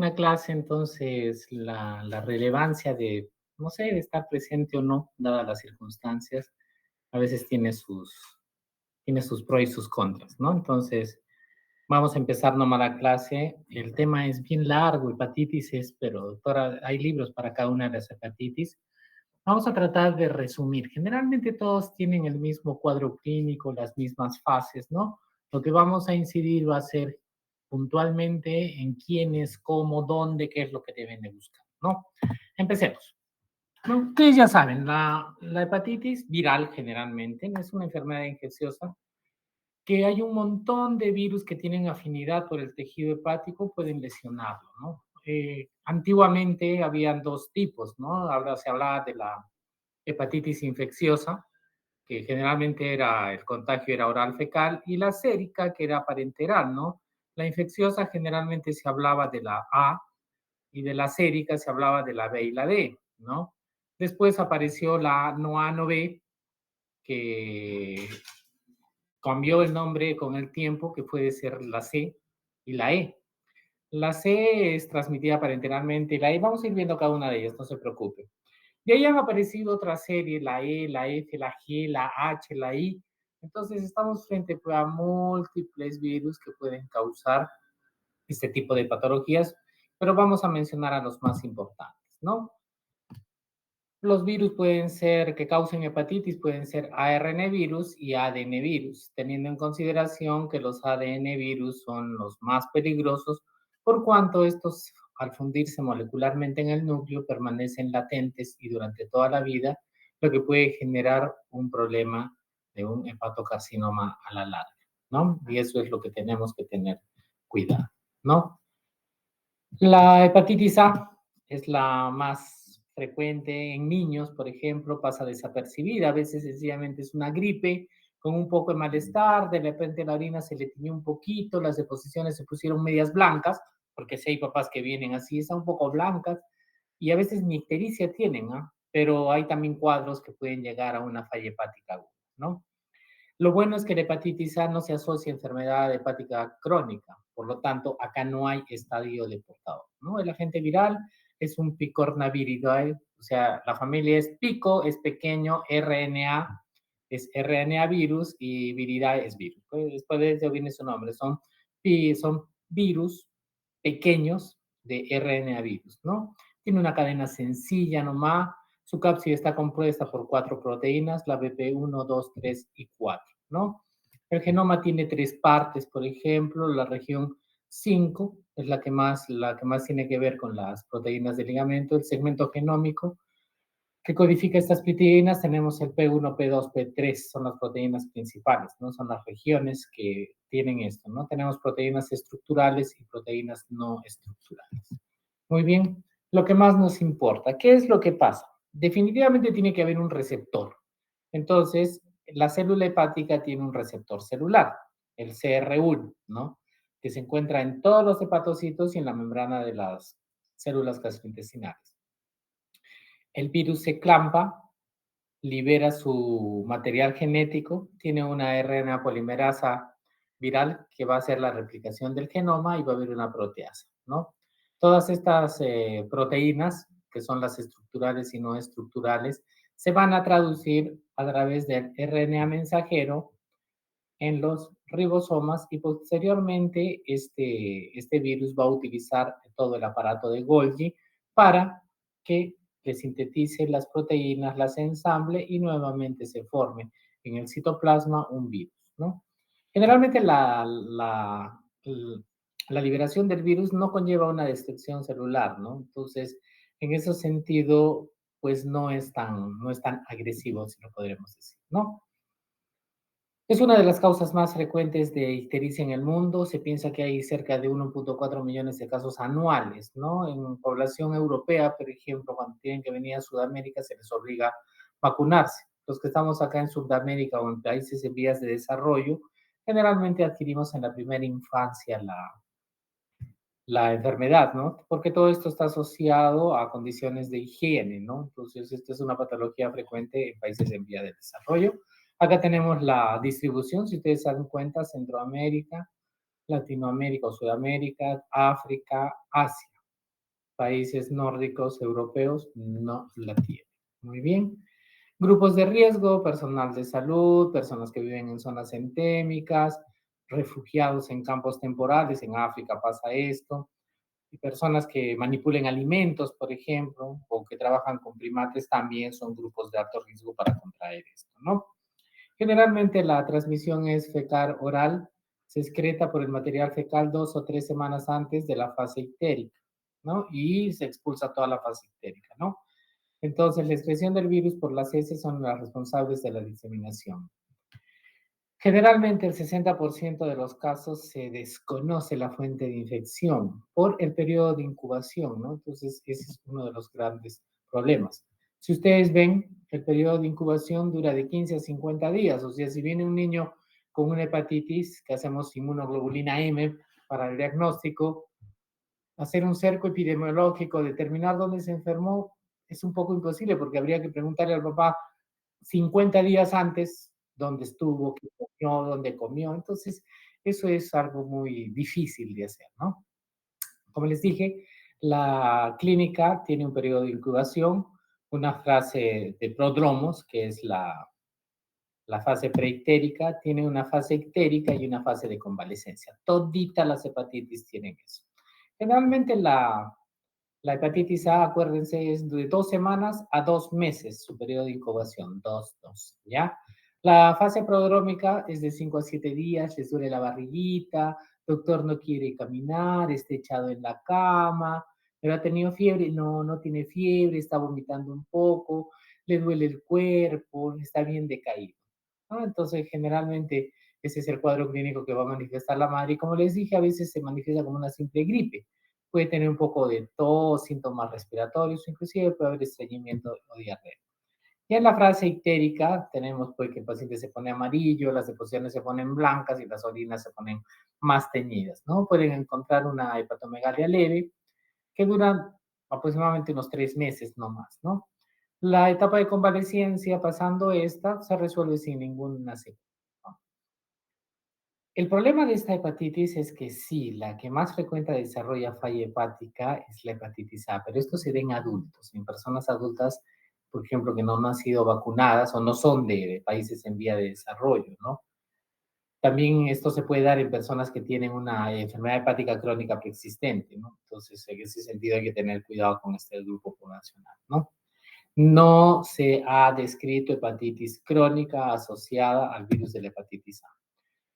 una clase, entonces la relevancia de, no sé, de estar presente o no, dadas las circunstancias, a veces tiene sus pros y sus contras, ¿no? Entonces, vamos a empezar nomás la clase. El tema es bien largo, hepatitis es, pero doctora, hay libros para cada una de las hepatitis. Vamos a tratar de resumir. Generalmente todos tienen el mismo cuadro clínico, las mismas fases, ¿no? Lo que vamos a incidir va a ser puntualmente en quiénes, cómo, dónde, qué es lo que deben de buscar, ¿no? Empecemos. ¿No? Ustedes ya saben, la hepatitis viral generalmente es una enfermedad infecciosa que hay un montón de virus que tienen afinidad por el tejido hepático, pueden lesionarlo, ¿no? Antiguamente habían dos tipos, ¿no? Ahora se hablaba de la hepatitis infecciosa, que generalmente era, el contagio era oral fecal, y la sérica, que era parenteral, ¿no? La infecciosa generalmente se hablaba de la A, y de la sérica se hablaba de la B y la D, ¿no? Después apareció la no A, no B, que cambió el nombre con el tiempo, que puede ser la C y la E. La C es transmitida parenteralmente y la E, vamos a ir viendo cada una de ellas, no se preocupe. Y ahí han aparecido otra serie, la E, la F, la G, la H, la I. Entonces estamos frente a múltiples virus que pueden causar este tipo de patologías, pero vamos a mencionar a los más importantes, ¿no? Los virus pueden ser, que causen hepatitis, pueden ser ARN virus y ADN virus, teniendo en consideración que los ADN virus son los más peligrosos, por cuanto estos, al fundirse molecularmente en el núcleo, permanecen latentes y durante toda la vida, lo que puede generar un problema de un hepatocarcinoma a la larga, ¿no? Y eso es lo que tenemos que tener cuidado, ¿no? La hepatitis A es la más frecuente en niños, por ejemplo, pasa desapercibida. A veces sencillamente es una gripe con un poco de malestar, de repente la orina se le tiñó un poquito, las deposiciones se pusieron medias blancas, porque si hay papás que vienen así, están un poco blancas, y a veces ni ictericia tienen, ¿no? Pero hay también cuadros que pueden llegar a una falla hepática aguda, ¿no? Lo bueno es que la hepatitis A no se asocia a enfermedad hepática crónica, por lo tanto, acá no hay estadio de portador, ¿no? El agente viral es un picornaviridae, o sea, la familia es pico, es pequeño, RNA es RNA virus y viridae es virus. Pues después de eso viene su nombre, son virus pequeños de RNA virus, ¿no? Tiene una cadena sencilla nomás, su cápsida está compuesta por 4 proteínas, la BP1, 2, 3 y 4, ¿no? El genoma tiene 3 partes, por ejemplo, la región 5 es la que más tiene que ver con las proteínas de ligamento, el segmento genómico que codifica estas proteínas, tenemos el P1, P2, P3, son las proteínas principales, ¿no? Son las regiones que tienen esto, ¿no? Tenemos proteínas estructurales y proteínas no estructurales. Muy bien, lo que más nos importa, ¿qué es lo que pasa? Definitivamente tiene que haber un receptor. Entonces, la célula hepática tiene un receptor celular, el CR1, ¿no? Que se encuentra en todos los hepatocitos y en la membrana de las células gastrointestinales. El virus se clampa, libera su material genético, tiene una RNA polimerasa viral que va a hacer la replicación del genoma y va a haber una proteasa, ¿no? Todas estas proteínas, que son las estructurales y no estructurales, se van a traducir a través del RNA mensajero en los ribosomas y posteriormente este virus va a utilizar todo el aparato de Golgi para que le sintetice las proteínas, las ensamble y nuevamente se forme en el citoplasma un virus, ¿no? Generalmente la liberación del virus no conlleva una destrucción celular, ¿no? Entonces, en ese sentido, pues no es tan agresivo, si lo podremos decir, ¿no? Es una de las causas más frecuentes de ictericia en el mundo. Se piensa que hay cerca de 1.4 millones de casos anuales, ¿no? En población europea, por ejemplo, cuando tienen que venir a Sudamérica, se les obliga a vacunarse. Los que estamos acá en Sudamérica o en países en vías de desarrollo, generalmente adquirimos en la primera infancia la enfermedad, ¿no? Porque todo esto está asociado a condiciones de higiene, ¿no? Entonces, esto es una patología frecuente en países en vía de desarrollo. Acá tenemos la distribución, si ustedes se dan cuenta, Centroamérica, Latinoamérica o Sudamérica, África, Asia. Países nórdicos europeos no la tienen. Muy bien. Grupos de riesgo, personal de salud, personas que viven en zonas endémicas, refugiados en campos temporales, en África pasa esto, y personas que manipulen alimentos, por ejemplo, o que trabajan con primates también son grupos de alto riesgo para contraer esto, ¿no? Generalmente la transmisión es fecal oral, se excreta por el material fecal 2 o 3 semanas antes de la fase ictérica, ¿no? Y se expulsa toda la fase ictérica, ¿no? Entonces, la excreción del virus por las heces son las responsables de la diseminación. Generalmente, el 60% de los casos se desconoce la fuente de infección por el periodo de incubación, ¿no? Entonces, ese es uno de los grandes problemas. Si ustedes ven, el periodo de incubación dura de 15 a 50 días, o sea, si viene un niño con una hepatitis, que hacemos inmunoglobulina M para el diagnóstico, hacer un cerco epidemiológico, determinar dónde se enfermó, es un poco imposible porque habría que preguntarle al papá 50 días antes dónde estuvo, qué comió, dónde comió. Entonces, eso es algo muy difícil de hacer, ¿no? Como les dije, la clínica tiene un periodo de incubación, una fase de prodromos, que es la fase preictérica, tiene una fase ictérica y una fase de convalescencia. Toditas las hepatitis tienen eso. Generalmente la hepatitis A, acuérdense, es de 2 semanas a 2 meses su periodo de incubación, dos, ¿ya? La fase prodrómica es de 5 a 7 días, les duele la barriguita, doctor no quiere caminar, está echado en la cama, pero ha tenido fiebre, no, no tiene fiebre, está vomitando un poco, le duele el cuerpo, está bien decaído, ¿no? Entonces, generalmente, ese es el cuadro clínico que va a manifestar la madre y como les dije, a veces se manifiesta como una simple gripe. Puede tener un poco de tos, síntomas respiratorios, inclusive puede haber estreñimiento o diarrea. Y en la fase ictérica tenemos pues, que el paciente se pone amarillo, las deposiciones se ponen blancas y las orinas se ponen más teñidas, ¿no? Pueden encontrar una hepatomegalia leve que dura aproximadamente unos 3 meses, no más, ¿no? La etapa de convalecencia, pasando esta, se resuelve sin ninguna secuela, ¿no? El problema de esta hepatitis es que sí, la que más frecuente desarrolla falla hepática es la hepatitis A, pero esto se da en adultos, en personas adultas, por ejemplo, que no han sido vacunadas o no son de países en vía de desarrollo, ¿no? También esto se puede dar en personas que tienen una enfermedad hepática crónica preexistente, ¿no? Entonces, en ese sentido hay que tener cuidado con este grupo poblacional, ¿no? No se ha descrito hepatitis crónica asociada al virus de la hepatitis A.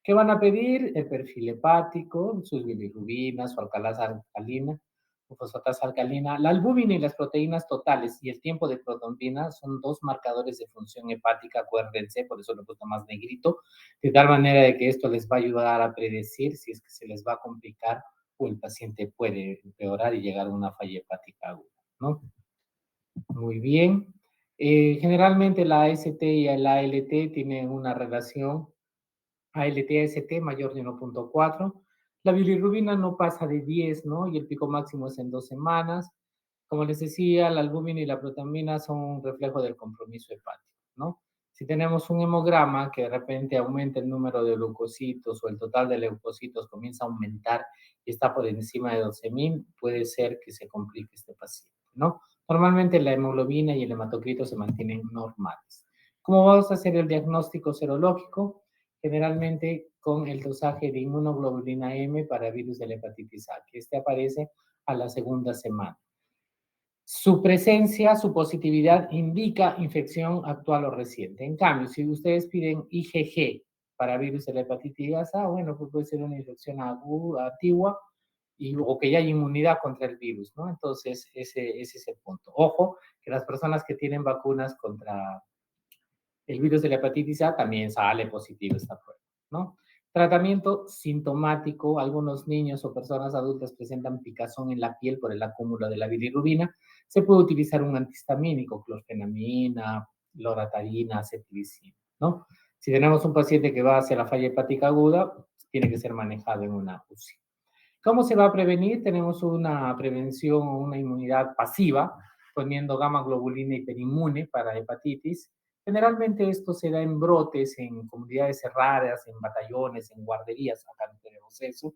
¿Qué van a pedir? El perfil hepático, sus bilirrubinas, su alcalasa alcalina, su fosfatasa alcalina. La albúmina y las proteínas totales y el tiempo de protombina son dos marcadores de función hepática, acuérdense, por eso lo he puesto más negrito, de tal manera de que esto les va a ayudar a predecir si es que se les va a complicar o el paciente puede empeorar y llegar a una falla hepática aguda, ¿no? Muy bien. Generalmente la AST y la ALT tienen una relación ALT-AST mayor de 1.4. La bilirrubina no pasa de 10, ¿no? Y el pico máximo es en 2 semanas. Como les decía, la albúmina y la protamina son un reflejo del compromiso hepático, ¿no? Si tenemos un hemograma que de repente aumenta el número de leucocitos o el total de leucocitos comienza a aumentar y está por encima de 12.000, puede ser que se complique este paciente, ¿no? Normalmente la hemoglobina y el hematocrito se mantienen normales. ¿Cómo vamos a hacer el diagnóstico serológico? Generalmente con el dosaje de inmunoglobulina M para virus de la hepatitis A, que este aparece a la segunda semana. Su presencia, su positividad indica infección actual o reciente. En cambio, si ustedes piden IgG para virus de la hepatitis A, bueno, pues puede ser una infección aguda, antigua, o que ya hay inmunidad contra el virus, ¿no? Entonces, ese es el punto. Ojo, que las personas que tienen vacunas contra el virus de la hepatitis A también sale positivo esta prueba, ¿no? Tratamiento sintomático, algunos niños o personas adultas presentan picazón en la piel por el acúmulo de la bilirrubina, se puede utilizar un antihistamínico, clorfenamina, loratadina, cetirizina, ¿no? Si tenemos un paciente que va hacia la falla hepática aguda, tiene que ser manejado en una UCI. ¿Cómo se va a prevenir? Tenemos una prevención o una inmunidad pasiva, poniendo gamma globulina hiperinmune para hepatitis. Generalmente esto se da en brotes, en comunidades cerradas, en batallones, en guarderías, acá no tenemos eso,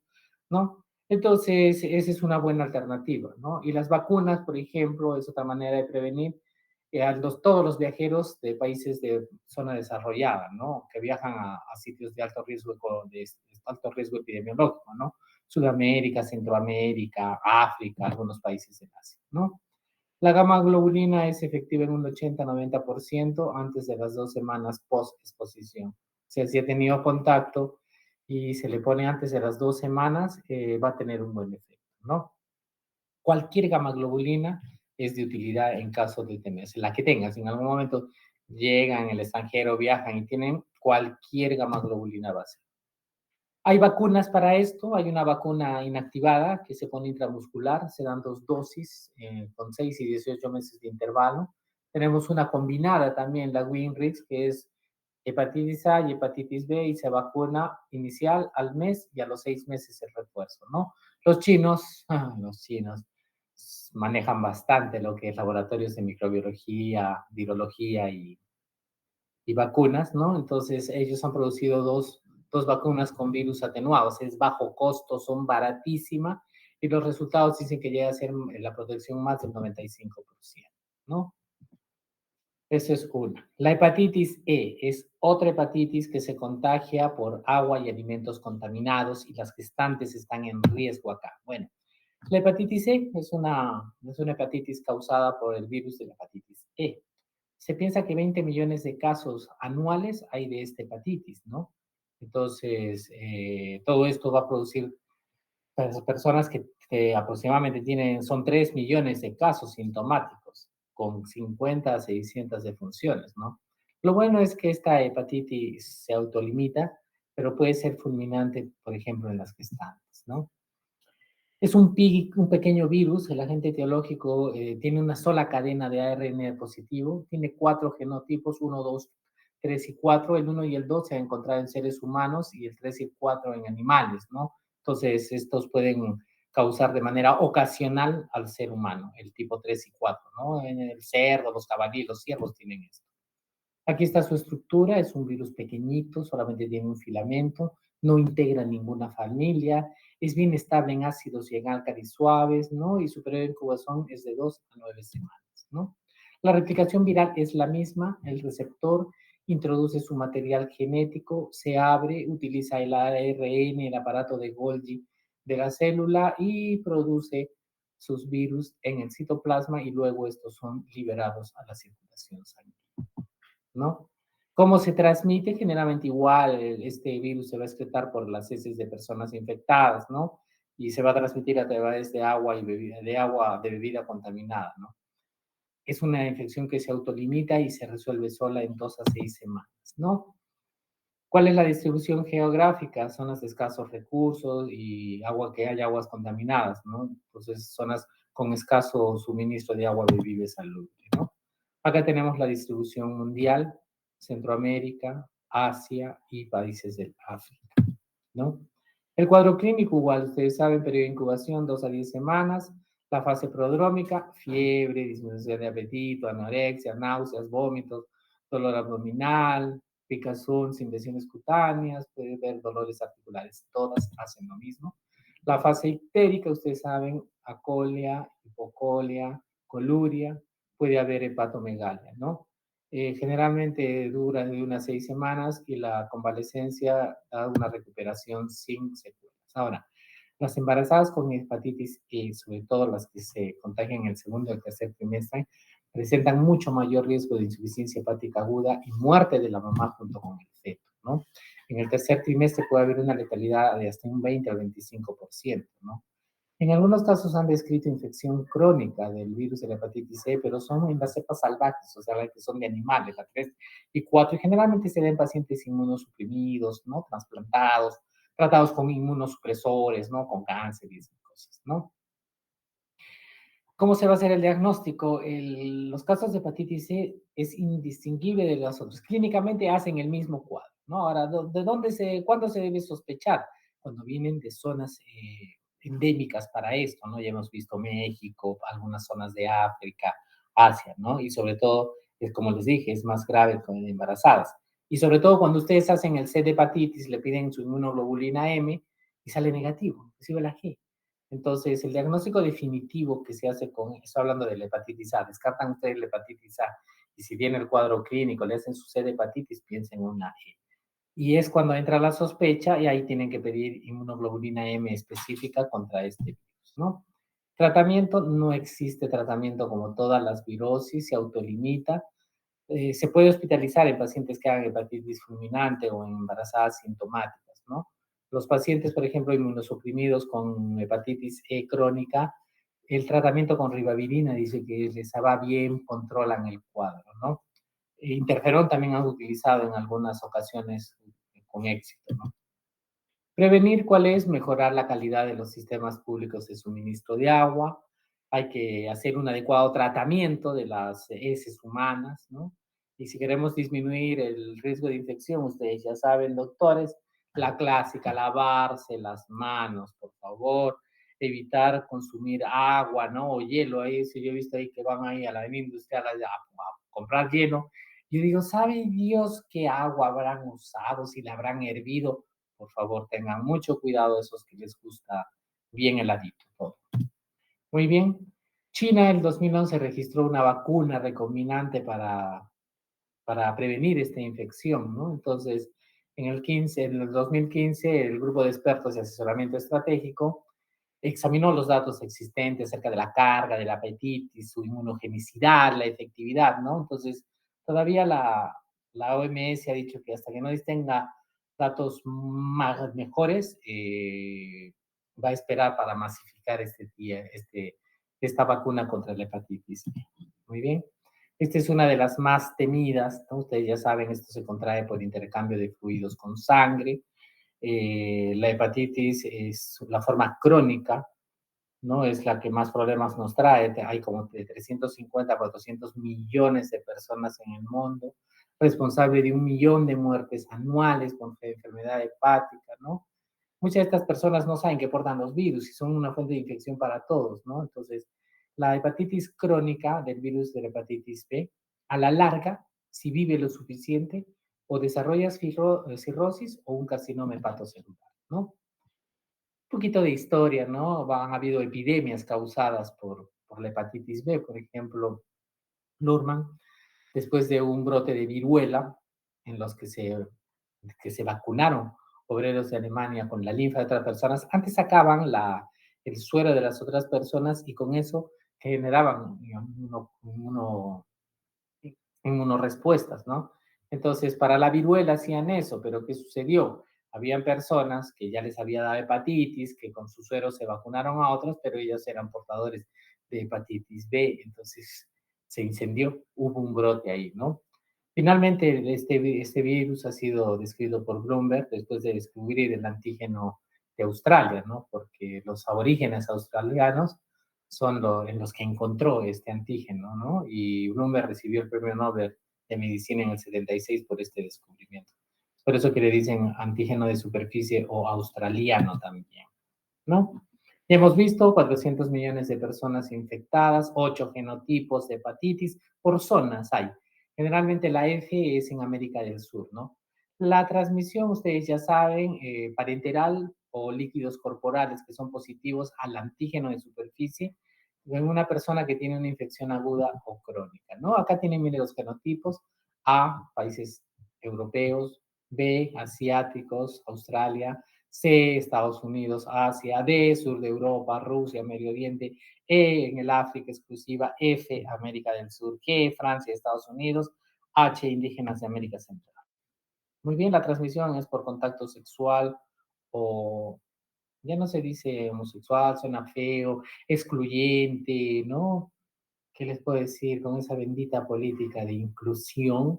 ¿no? Entonces, esa es una buena alternativa, ¿no? Y las vacunas, por ejemplo, es otra manera de prevenir todos los viajeros de países de zona desarrollada, ¿no? Que viajan a sitios de alto riesgo, alto riesgo epidemiológico, ¿no? Sudamérica, Centroamérica, África, algunos países de Asia, ¿no? La gamma globulina es efectiva en un 80-90% antes de las 2 semanas post-exposición. O sea, si ha tenido contacto y se le pone antes de las 2 semanas, va a tener un buen efecto, ¿no? Cualquier gamma globulina es de utilidad en caso de tenerse. La que tengas, si en algún momento llegan el extranjero, viajan y tienen cualquier gamma globulina base. Hay vacunas para esto, hay una vacuna inactivada que se pone intramuscular, se dan 2 dosis con 6 y 18 meses de intervalo. Tenemos una combinada también, la Winrix, que es hepatitis A y hepatitis B y se vacuna inicial al mes y a los 6 meses el refuerzo, ¿no? Los chinos manejan bastante lo que es laboratorios de microbiología, virología y vacunas, ¿no? Entonces, ellos han producido dos vacunas con virus atenuados. Es bajo costo, son baratísimas y los resultados dicen que llega a ser la protección más del 95%, ¿no? Eso es una. La hepatitis E es otra hepatitis que se contagia por agua y alimentos contaminados y las gestantes están en riesgo acá. Bueno, la hepatitis E es una hepatitis causada por el virus de la hepatitis E. Se piensa que 20 millones de casos anuales hay de esta hepatitis, ¿no? Entonces, todo esto va a producir personas que aproximadamente son 3 millones de casos sintomáticos, con 50 a 600 defunciones, ¿no? Lo bueno es que esta hepatitis se autolimita, pero puede ser fulminante, por ejemplo, en las gestantes, ¿no? Es un pequeño virus, el agente etiológico tiene una sola cadena de ARN positivo, tiene 4 genotipos, 1, 2, 3 y 4. El 1 y el 2 se han encontrado en seres humanos y el 3 y el 4 en animales, ¿no? Entonces, estos pueden causar de manera ocasional al ser humano, el tipo 3 y 4, ¿no? En el cerdo, los caballos, los ciervos tienen esto. Aquí está su estructura, es un virus pequeñito, solamente tiene un filamento, no integra ninguna familia, es bien estable en ácidos y en álcalis suaves, ¿no? Y su periodo de incubación es de 2 a 9 semanas, ¿no? La replicación viral es la misma, el receptor introduce su material genético, se abre, utiliza el ARN, el aparato de Golgi de la célula y produce sus virus en el citoplasma y luego estos son liberados a la circulación sanguínea, ¿no? ¿Cómo se transmite? Generalmente igual, este virus se va a excretar por las heces de personas infectadas, ¿no? Y se va a transmitir a través de agua de bebida contaminada, ¿no? Es una infección que se autolimita y se resuelve sola en 2 a 6 semanas, ¿no? ¿Cuál es la distribución geográfica? Zonas de escasos recursos y que haya aguas contaminadas, ¿no? Entonces, zonas con escaso suministro de agua bebible salubre, ¿no? Acá tenemos la distribución mundial, Centroamérica, Asia y países del África, ¿no? El cuadro clínico, igual, ustedes saben, periodo de incubación, 2 a 10 semanas. La fase prodrómica, fiebre, disminución de apetito, anorexia, náuseas, vómitos, dolor abdominal, picazón sin lesiones cutáneas, puede haber dolores articulares, todas hacen lo mismo. La fase ictérica, ustedes saben, acolia, hipocolia, coluria, puede haber hepatomegalia, ¿no? Generalmente dura de unas 6 semanas y la convalecencia da una recuperación sin secuelas. Ahora, las embarazadas con hepatitis E, sobre todo las que se contagian en el segundo y el tercer trimestre, presentan mucho mayor riesgo de insuficiencia hepática aguda y muerte de la mamá junto con el feto, ¿no? En el tercer trimestre puede haber una letalidad de hasta un 20 al 25%, ¿no? En algunos casos han descrito infección crónica del virus de la hepatitis C, pero son en las cepas salvajes, o sea, las que son de animales, la 3 y 4, y generalmente se da en pacientes inmunosuprimidos, ¿no? Transplantados, tratados con inmunosupresores, ¿no? Con cáncer y esas cosas, ¿no? ¿Cómo se va a hacer el diagnóstico? Los casos de hepatitis C es indistinguible de los otros. Clínicamente hacen el mismo cuadro, ¿no? Ahora, ¿cuándo se debe sospechar? Cuando vienen de zonas endémicas para esto, ¿no? Ya hemos visto México, algunas zonas de África, Asia, ¿no? Y sobre todo, es como les dije, es más grave con embarazadas. Y sobre todo cuando ustedes hacen el C de hepatitis, le piden su inmunoglobulina M y sale negativo, recibe la G. Entonces, el diagnóstico definitivo que se hace con, estoy hablando de la hepatitis A, descartan ustedes la hepatitis A, y si viene el cuadro clínico, le hacen su C de hepatitis, piensen en una E. Y es cuando entra la sospecha y ahí tienen que pedir inmunoglobulina M específica contra este virus, ¿no? Tratamiento, no existe tratamiento como todas las virosis, se autolimita. Se puede hospitalizar en pacientes que hagan hepatitis fulminante o en embarazadas sintomáticas, ¿no? Los pacientes, por ejemplo, inmunosuprimidos con hepatitis E crónica, el tratamiento con ribavirina dice que les va bien, controlan el cuadro, ¿no? Interferón también han utilizado en algunas ocasiones con éxito, ¿no? Prevenir, ¿cuál es? Mejorar la calidad de los sistemas públicos de suministro de agua. Hay que hacer un adecuado tratamiento de las heces humanas, ¿no? Y si queremos disminuir el riesgo de infección, ustedes ya saben, doctores, la clásica, lavarse las manos, por favor, evitar consumir agua, ¿no? O hielo, ahí, si yo he visto ahí que van ahí a la industrial a comprar hielo. Yo digo, ¿sabe Dios qué agua habrán usado, si la habrán hervido? Por favor, tengan mucho cuidado esos que les gusta bien heladito todo. Muy bien. China en el 2011 registró una vacuna recombinante para prevenir esta infección, ¿no? Entonces, en el 2015, el grupo de expertos de asesoramiento estratégico examinó los datos existentes acerca de la carga, de la hepatitis, su inmunogenicidad, la efectividad, ¿no? Entonces, todavía la OMS ha dicho que hasta que no tenga datos más, mejores, va a esperar para masificar esta vacuna contra la hepatitis B. Muy bien. Esta es una de las más temidas, ¿no? Ustedes ya saben, esto se contrae por intercambio de fluidos con sangre. La hepatitis es la forma crónica, ¿no? Es la que más problemas nos trae. Hay como de 350 a 400 millones de personas en el mundo, responsable de 1 millón de muertes anuales con enfermedad hepática, ¿no? Muchas de estas personas no saben que portan los virus y son una fuente de infección para todos, ¿no? Entonces, la hepatitis crónica del virus de la hepatitis B, a la larga, si vive lo suficiente, o desarrollas cirrosis o un carcinoma hepatocelular, ¿no? Poquito de historia, ¿no? Han habido epidemias causadas por la hepatitis B, por ejemplo, Lurman, después de un brote de viruela en los que se vacunaron obreros de Alemania con la linfa de otras personas, antes sacaban el suero de las otras personas y con eso generaban inmunorespuestas, ¿no? Entonces, para la viruela hacían eso, pero ¿qué sucedió? Habían personas que ya les había dado hepatitis, que con su suero se vacunaron a otros, pero ellos eran portadores de hepatitis B, entonces se incendió, hubo un brote ahí, ¿no? Finalmente, este virus ha sido descrito por Bloomberg después de descubrir el antígeno de Australia, ¿no? Porque los aborígenes australianos son en los que encontró este antígeno, ¿no? Y Bloomberg recibió el premio Nobel de Medicina en el 76 por este descubrimiento. Por eso que le dicen antígeno de superficie o australiano también, ¿no? Ya hemos visto 400 millones de personas infectadas, 8 genotipos de hepatitis, por zonas hay. Generalmente la F es en América del Sur, ¿no? La transmisión, ustedes ya saben, parenteral o líquidos corporales que son positivos al antígeno de superficie en una persona que tiene una infección aguda o crónica, ¿no? Acá tienen miren los genotipos: A, países europeos; B, asiáticos, Australia; C, Estados Unidos, Asia; D, sur de Europa, Rusia, Medio Oriente; E, en el África exclusiva; F, América del Sur; G, Francia, Estados Unidos; H, indígenas de América Central. Muy bien, la transmisión es por contacto sexual o ya no se dice homosexual, suena feo, excluyente, ¿no? ¿Qué les puedo decir? Con esa bendita política de inclusión,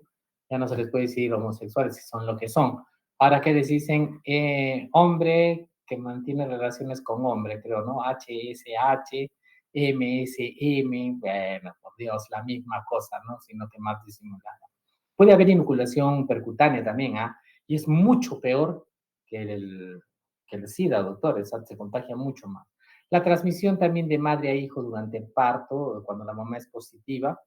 ya no se les puede decir homosexuales, si son lo que son. Ahora, ¿qué les dicen? Hombre que mantiene relaciones con hombre, creo, ¿no? HSH, MSM, bueno, por Dios, la misma cosa, ¿no? Sino que más disimulada. Puede haber inoculación percutánea también, ¿ah? Y es mucho peor que el SIDA, doctor, se contagia mucho más. La transmisión también de madre a hijo durante el parto, cuando la mamá es positiva,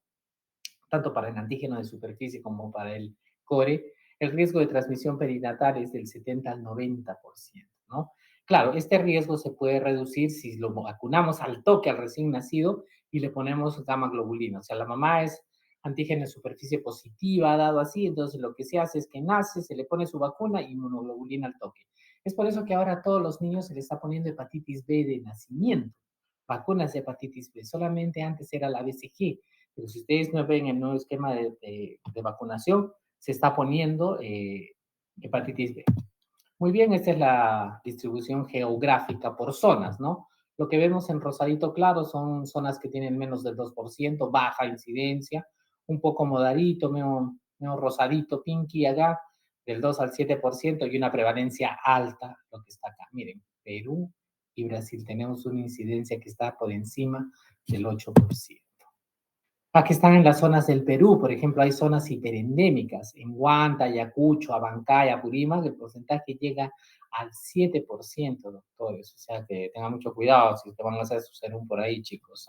tanto para el antígeno de superficie como para el core, el riesgo de transmisión perinatal es del 70 al 90%, ¿no? Claro, este riesgo se puede reducir si lo vacunamos al toque al recién nacido y le ponemos gamma globulina. O sea, la mamá es antígeno de superficie positiva, dado así, entonces lo que se hace es que nace, se le pone su vacuna y inmunoglobulina al toque. Es por eso que ahora a todos los niños se les está poniendo hepatitis B de nacimiento, vacunas de hepatitis B. Solamente antes era la BCG, pero si ustedes no ven el nuevo esquema de vacunación, se está poniendo hepatitis B. Muy bien, esta es la distribución geográfica por zonas, ¿no? Lo que vemos en rosadito claro son zonas que tienen menos del 2%, baja incidencia, un poco moderadito, medio rosadito, pinky acá, del 2 al 7% y una prevalencia alta, lo que está acá. Miren, Perú y Brasil tenemos una incidencia que está por encima del 8%. Aquí están en las zonas del Perú, por ejemplo, hay zonas hiperendémicas, en Huanta, Ayacucho, Abancay, Apurímac, el porcentaje llega al 7%, doctores, o sea que tengan mucho cuidado si te van a hacer su serum por ahí, chicos.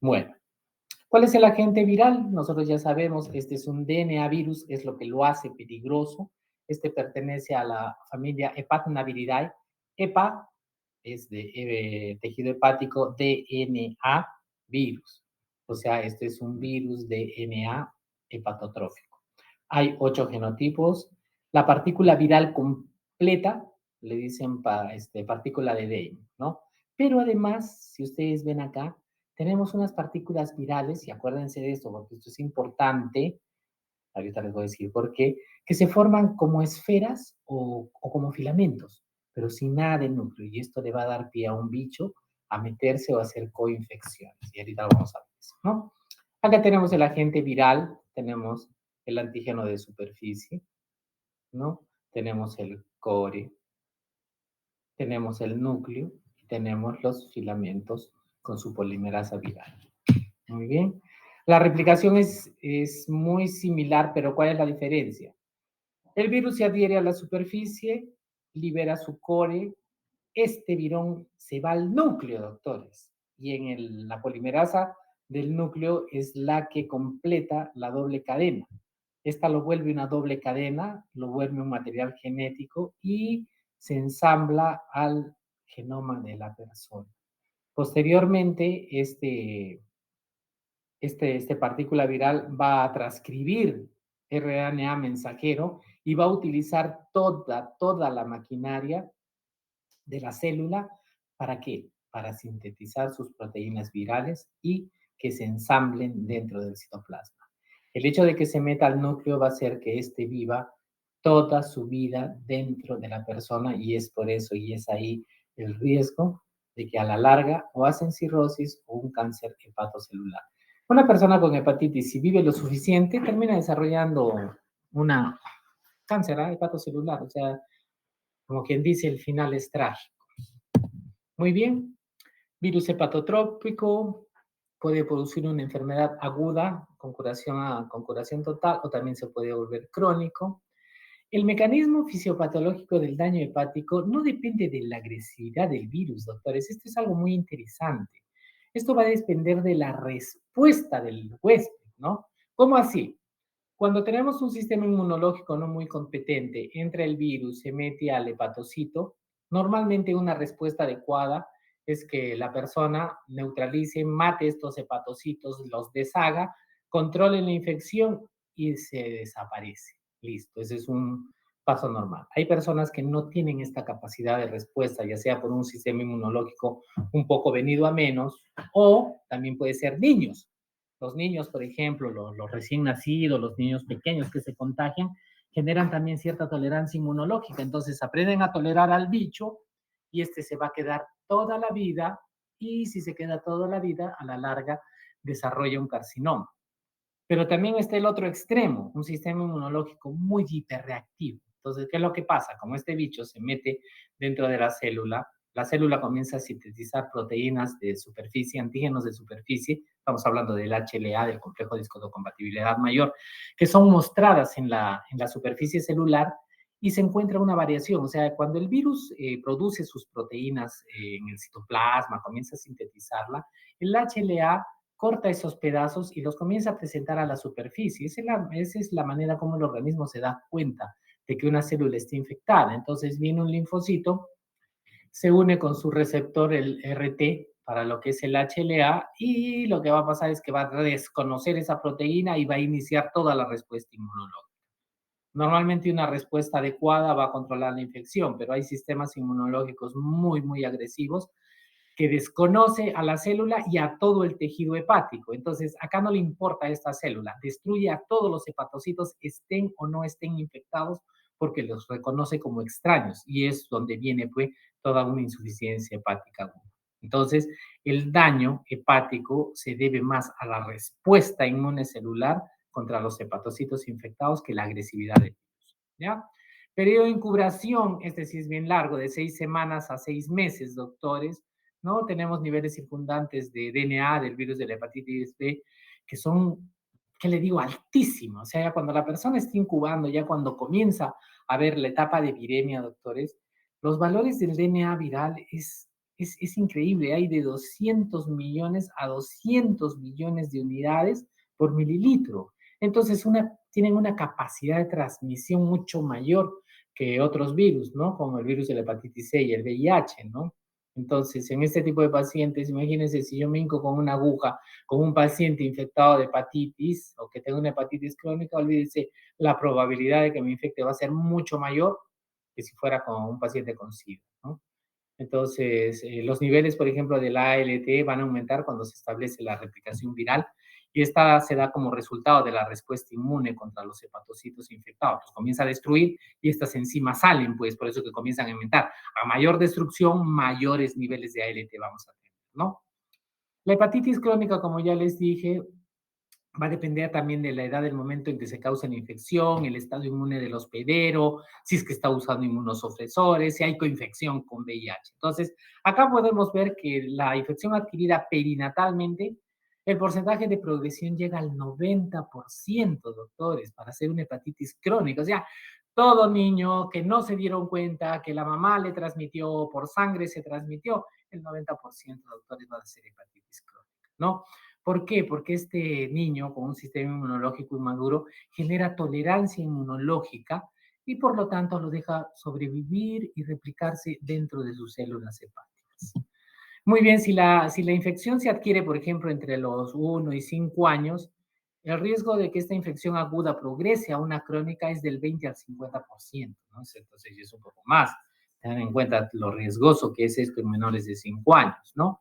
Bueno, ¿cuál es el agente viral? Nosotros ya sabemos, este es un DNA virus, es lo que lo hace peligroso. Este pertenece a la familia Hepatnaviridae. Hepa es de tejido hepático, DNA virus. O sea, este es un virus DNA hepatotrófico. Hay 8 genotipos. La partícula viral completa, le dicen partícula de Dane, ¿no? Pero además, si ustedes ven acá, tenemos unas partículas virales, y acuérdense de esto porque esto es importante, ahorita les voy a decir por qué, que se forman como esferas o como filamentos, pero sin nada de núcleo, y esto le va a dar pie a un bicho a meterse o a hacer coinfecciones, y ahorita vamos a ver eso, ¿no? Acá tenemos el agente viral, tenemos el antígeno de superficie, ¿no? Tenemos el core, tenemos el núcleo y tenemos los filamentos con su polimerasa viral. Muy bien. La replicación es muy similar, pero ¿cuál es la diferencia? El virus se adhiere a la superficie, libera su core, este virón se va al núcleo, doctores, y la polimerasa del núcleo es la que completa la doble cadena. Esta lo vuelve una doble cadena, lo vuelve un material genético y se ensambla al genoma de la persona. Posteriormente, este partícula viral va a transcribir RNA mensajero y va a utilizar toda la maquinaria de la célula. ¿Para qué? Para sintetizar sus proteínas virales y que se ensamblen dentro del citoplasma. El hecho de que se meta al núcleo va a hacer que éste viva toda su vida dentro de la persona y es por eso y es ahí el riesgo de que a la larga o hacen cirrosis o un cáncer hepatocelular. Una persona con hepatitis, si vive lo suficiente, termina desarrollando una cáncer hepatocelular, o sea, como quien dice, el final es trágico. Muy bien, virus hepatotrópico puede producir una enfermedad aguda con curación total o también se puede volver crónico. El mecanismo fisiopatológico del daño hepático no depende de la agresividad del virus, doctores. Esto es algo muy interesante. Esto va a depender de la respuesta del huésped, ¿no? ¿Cómo así? Cuando tenemos un sistema inmunológico no muy competente, entra el virus, se mete al hepatocito, normalmente una respuesta adecuada es que la persona neutralice, mate estos hepatocitos, los deshaga, controle la infección y se desaparece. Listo, ese es un paso normal. Hay personas que no tienen esta capacidad de respuesta, ya sea por un sistema inmunológico un poco venido a menos, o también puede ser niños. Los niños, por ejemplo, los recién nacidos, los niños pequeños que se contagian, generan también cierta tolerancia inmunológica. Entonces aprenden a tolerar al bicho y este se va a quedar toda la vida y si se queda toda la vida, a la larga desarrolla un carcinoma. Pero también está el otro extremo, un sistema inmunológico muy hiperreactivo. Entonces, ¿qué es lo que pasa? Como este bicho se mete dentro de la célula comienza a sintetizar proteínas de superficie, antígenos de superficie, estamos hablando del HLA, del complejo de histocompatibilidad mayor, que son mostradas en la superficie celular y se encuentra una variación. O sea, cuando el virus produce sus proteínas en el citoplasma, comienza a sintetizarla, el HLA corta esos pedazos y los comienza a presentar a la superficie. Esa es la manera como el organismo se da cuenta de que una célula está infectada. Entonces viene un linfocito se une con su receptor, el RT, para lo que es el HLA, y lo que va a pasar es que va a desconocer esa proteína y va a iniciar toda la respuesta inmunológica. Normalmente una respuesta adecuada va a controlar la infección, pero hay sistemas inmunológicos muy, muy agresivos que desconoce a la célula y a todo el tejido hepático. Entonces, acá no le importa a esta célula, destruye a todos los hepatocitos, estén o no estén infectados, porque los reconoce como extraños y es donde viene pues toda una insuficiencia hepática aguda. Entonces, el daño hepático se debe más a la respuesta inmune celular contra los hepatocitos infectados que la agresividad del virus. ¿Ya? Periodo de incubación, este sí es bien largo, de 6 semanas a 6 meses, doctores, ¿no? Tenemos niveles circundantes de DNA del virus de la hepatitis B que son, ¿qué le digo?, altísimos. O sea, ya cuando la persona está incubando, ya cuando comienza a ver la etapa de viremia, doctores, los valores del DNA viral es increíble. Hay de 200 millones a 200 millones de unidades por mililitro. Entonces, tienen una capacidad de transmisión mucho mayor que otros virus, ¿no? Como el virus de la hepatitis C y el VIH, ¿no? Entonces, en este tipo de pacientes, imagínense si yo me hinco con una aguja con un paciente infectado de hepatitis o que tenga una hepatitis crónica, olvídense, la probabilidad de que me infecte va a ser mucho mayor que si fuera con un paciente con SIDA, ¿no? Entonces, los niveles, por ejemplo, del ALT van a aumentar cuando se establece la replicación viral y esta se da como resultado de la respuesta inmune contra los hepatocitos infectados. Los comienza a destruir y estas enzimas salen, pues por eso que comienzan a aumentar. A mayor destrucción, mayores niveles de ALT vamos a tener, ¿no? La hepatitis crónica, como ya les dije, va a depender también de la edad del momento en que se causa la infección, el estado inmune del hospedero, si es que está usando inmunosupresores, si hay coinfección con VIH. Entonces, acá podemos ver que la infección adquirida perinatalmente, el porcentaje de progresión llega al 90%, doctores, para hacer una hepatitis crónica. O sea, todo niño que no se dieron cuenta que la mamá le transmitió, por sangre se transmitió, el 90%, doctores, va a ser hepatitis crónica, ¿no? ¿Por qué? Porque este niño con un sistema inmunológico inmaduro genera tolerancia inmunológica y por lo tanto lo deja sobrevivir y replicarse dentro de sus células hepáticas. Muy bien, si la infección se adquiere, por ejemplo, entre los 1 y 5 años, el riesgo de que esta infección aguda progrese a una crónica es del 20 al 50%, ¿no? Entonces es un poco más. Tengan en cuenta lo riesgoso que es esto en menores de 5 años, ¿no?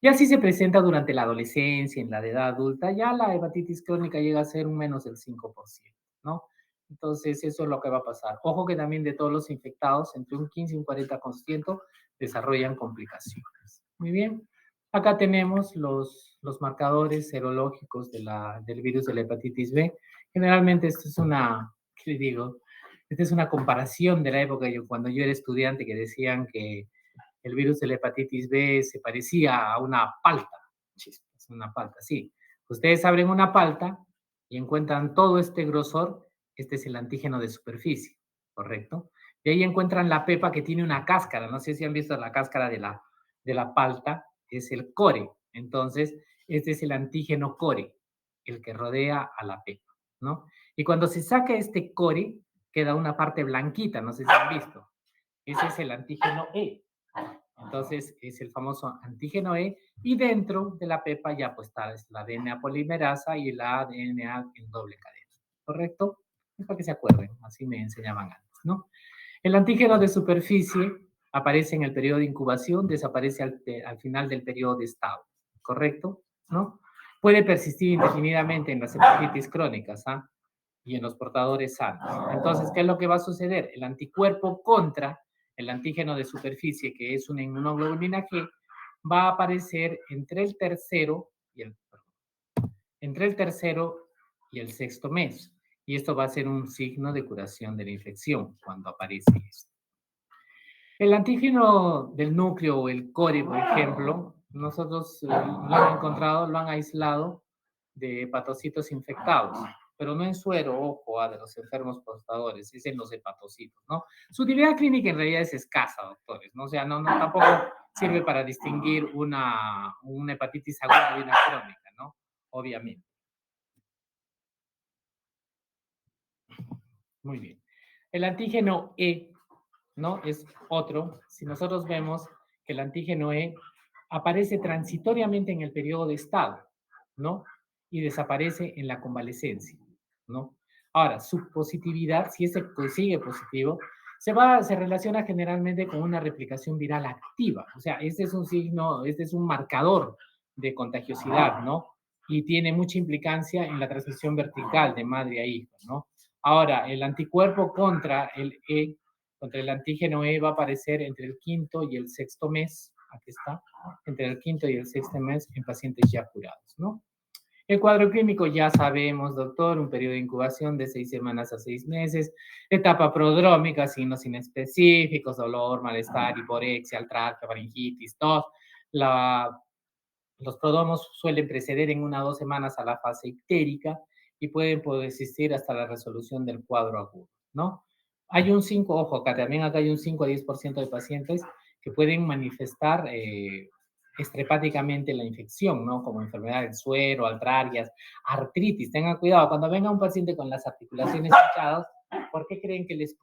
Y así se presenta durante la adolescencia, en la edad adulta, ya la hepatitis crónica llega a ser un menos del 5%, ¿no? Entonces, eso es lo que va a pasar. Ojo que también de todos los infectados, entre un 15 y un 40% desarrollan complicaciones. Muy bien. Acá tenemos los marcadores serológicos del virus de la hepatitis B. Generalmente esto es ¿qué le digo? Esta es una comparación de la época cuando yo era estudiante que decían que el virus de la hepatitis B se parecía a una palta. Chispas, una palta, sí. Ustedes abren una palta y encuentran todo este grosor. Este es el antígeno de superficie, ¿correcto? Y ahí encuentran la pepa que tiene una cáscara. No sé si han visto la cáscara de la palta. Es el core. Entonces, este es el antígeno core, el que rodea a la pepa, ¿no? Y cuando se saca este core, queda una parte blanquita. No sé si han visto. Ese es el antígeno E. Entonces es el famoso antígeno E y dentro de la pepa ya pues está la DNA polimerasa y la DNA en doble cadena, ¿correcto? Es para que se acuerden, así me enseñaban antes, ¿no? El antígeno de superficie aparece en el periodo de incubación, desaparece al final del periodo de estado, ¿correcto? ¿No? Puede persistir indefinidamente en las hepatitis crónicas, ¿ah? Y en los portadores sanos. Entonces, ¿qué es lo que va a suceder? El anticuerpo contra el antígeno de superficie, que es una inmunoglobulina G, va a aparecer entre el tercero y el sexto mes. Y esto va a ser un signo de curación de la infección cuando aparece esto. El antígeno del núcleo o el core, por ejemplo, nosotros lo han encontrado, lo han aislado de hepatocitos infectados, pero no en suero, ojo, de los enfermos portadores, es en los hepatocitos, ¿no? Su utilidad clínica en realidad es escasa, doctores, ¿no? O sea, no tampoco sirve para distinguir una hepatitis aguda de una crónica, ¿no? Obviamente. Muy bien. El antígeno E ¿no? Es otro. Si nosotros vemos que el antígeno E aparece transitoriamente en el periodo de estado, ¿no? Y desaparece en la convalecencia, ¿no? Ahora, su positividad, si ese sigue positivo, se relaciona generalmente con una replicación viral activa. O sea, este es un signo, este es un marcador de contagiosidad, ¿no? Y tiene mucha implicancia en la transmisión vertical de madre a hijo, ¿no? Ahora, el anticuerpo contra el antígeno E va a aparecer entre el quinto y el sexto mes, aquí está, entre el quinto y el sexto mes en pacientes ya curados, ¿no? El cuadro clínico ya sabemos, doctor, un periodo de incubación de 6 semanas a 6 meses, etapa prodrómica, signos inespecíficos, dolor, malestar, hiporexia, altralgia, faringitis, tos. La, los prodromos suelen preceder en 1 o 2 semanas a la fase ictérica y pueden coexistir hasta la resolución del cuadro agudo, ¿no? Hay un 5, ojo, acá hay un 5 a 10% de pacientes que pueden manifestar estrepáticamente la infección, ¿no? Como enfermedad del suero, artralgias, artritis. Tengan cuidado, cuando venga un paciente con las articulaciones hinchadas, ¿por qué creen que les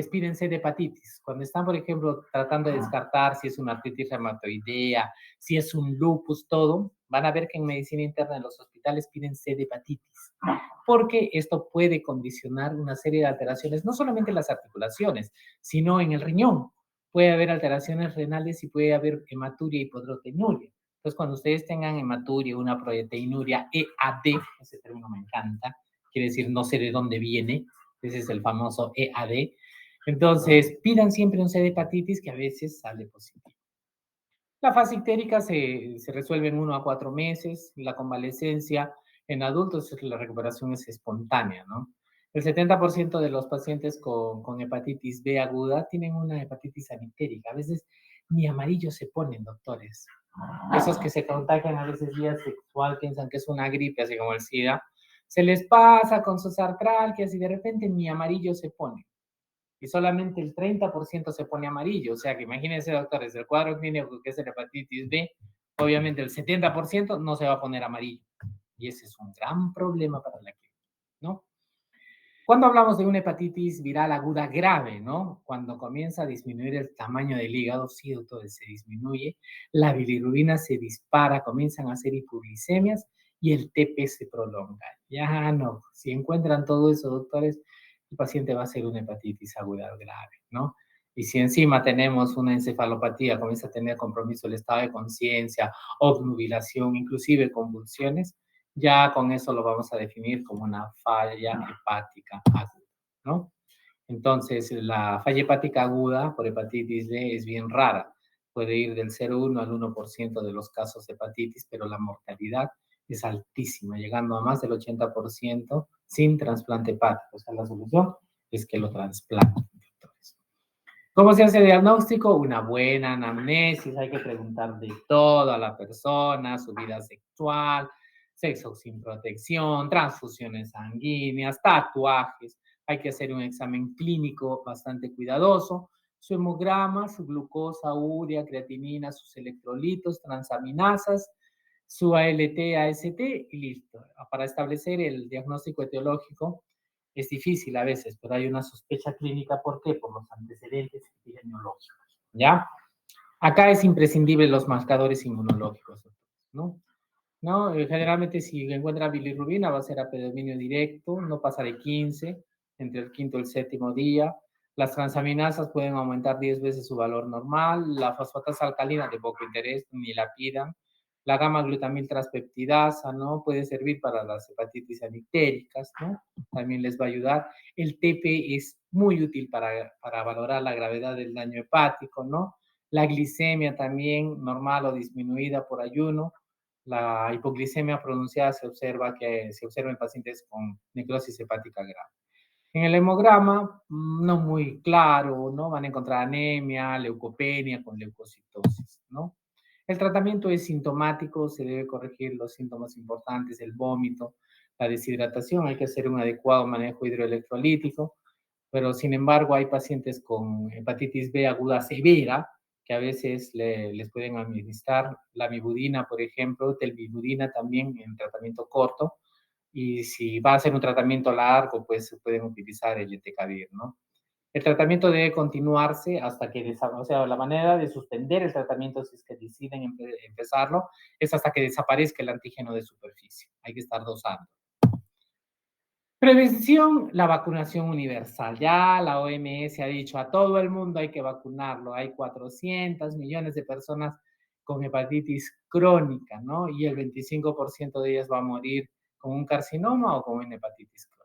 piden C de hepatitis? Cuando están, por ejemplo, tratando de descartar si es una artritis reumatoidea, si es un lupus, todo, van a ver que en medicina interna en los hospitales piden C de hepatitis, porque esto puede condicionar una serie de alteraciones, no solamente en las articulaciones, sino en el riñón. Puede haber alteraciones renales y puede haber hematuria y hipodrotenuria. Entonces, cuando ustedes tengan hematuria, una proteinuria EAD, ese término me encanta, quiere decir no sé de dónde viene, ese es el famoso EAD. Entonces, pidan siempre un C de hepatitis que a veces sale positivo. La fase ictérica se resuelve en 1 a 4 meses. La convalecencia en adultos, la recuperación es espontánea, ¿no? El 70% de los pacientes con hepatitis B aguda tienen una hepatitis anictérica. A veces ni amarillo se ponen, doctores. Esos que se contagian a veces vía sexual piensan que es una gripe, así como el SIDA. Se les pasa con sus artralgias y de repente ni amarillo se pone y solamente el 30% se pone amarillo. O sea que imagínense, doctores, el cuadro clínico que es el hepatitis B, obviamente el 70% no se va a poner amarillo. Y ese es un gran problema para la clínica, ¿no? Cuando hablamos de una hepatitis viral aguda grave, ¿no? Cuando comienza a disminuir el tamaño del hígado, sí, doctores, se disminuye, la bilirrubina se dispara, comienzan a hacer hipoglicemias y el TP se prolonga. Ya no, si encuentran todo eso, doctores, el paciente va a ser una hepatitis aguda grave, ¿no? Y si encima tenemos una encefalopatía, comienza a tener compromiso el estado de conciencia, obnubilación, inclusive convulsiones, ya con eso lo vamos a definir como una falla hepática aguda, ¿no? Entonces, la falla hepática aguda por hepatitis B es bien rara. Puede ir del 0,1 al 1% de los casos de hepatitis, pero la mortalidad es altísima, llegando a más del 80% sin trasplante hepático. O sea, la solución es que lo trasplanten. ¿Cómo se hace diagnóstico? Una buena anamnesis, hay que preguntar de todo a la persona, su vida sexual, sexo sin protección, transfusiones sanguíneas, tatuajes. Hay que hacer un examen clínico bastante cuidadoso, su hemograma, su glucosa, urea, creatinina, sus electrolitos, transaminasas, su ALT, AST y listo. Para establecer el diagnóstico etiológico, es difícil a veces, pero hay una sospecha clínica. ¿Por qué? Por los antecedentes epidemiológicos, ¿ya? Acá es imprescindible los marcadores inmunológicos, ¿no? ¿No? Generalmente si encuentra bilirrubina va a ser a predominio directo, no pasa de 15, entre el quinto y el séptimo día. Las transaminasas pueden aumentar 10 veces su valor normal, la fosfatasa alcalina de poco interés, ni la pidan. La gamma glutamil transpeptidasa, ¿no? Puede servir para las hepatitis anictéricas, ¿no? También les va a ayudar. El TP es muy útil para valorar la gravedad del daño hepático, ¿no? La glicemia también normal o disminuida por ayuno. La hipoglicemia pronunciada se observa en pacientes con necrosis hepática grave. En el hemograma, no muy claro, ¿no? Van a encontrar anemia, leucopenia con leucocitosis, ¿no? El tratamiento es sintomático, se debe corregir los síntomas importantes, el vómito, la deshidratación, hay que hacer un adecuado manejo hidroelectrolítico, pero sin embargo hay pacientes con hepatitis B aguda severa que a veces les pueden administrar la mibudina, por ejemplo, telmibudina también en tratamiento corto, y si va a ser un tratamiento largo, pues se pueden utilizar el etecavir, ¿no? El tratamiento debe continuarse hasta que, o sea, la manera de suspender el tratamiento, si es que deciden empezarlo, es hasta que desaparezca el antígeno de superficie. Hay que estar dosando. Prevención, la vacunación universal. Ya la OMS ha dicho a todo el mundo hay que vacunarlo. Hay 400 millones de personas con hepatitis crónica, ¿no? Y el 25% de ellas va a morir con un carcinoma o con una hepatitis crónica.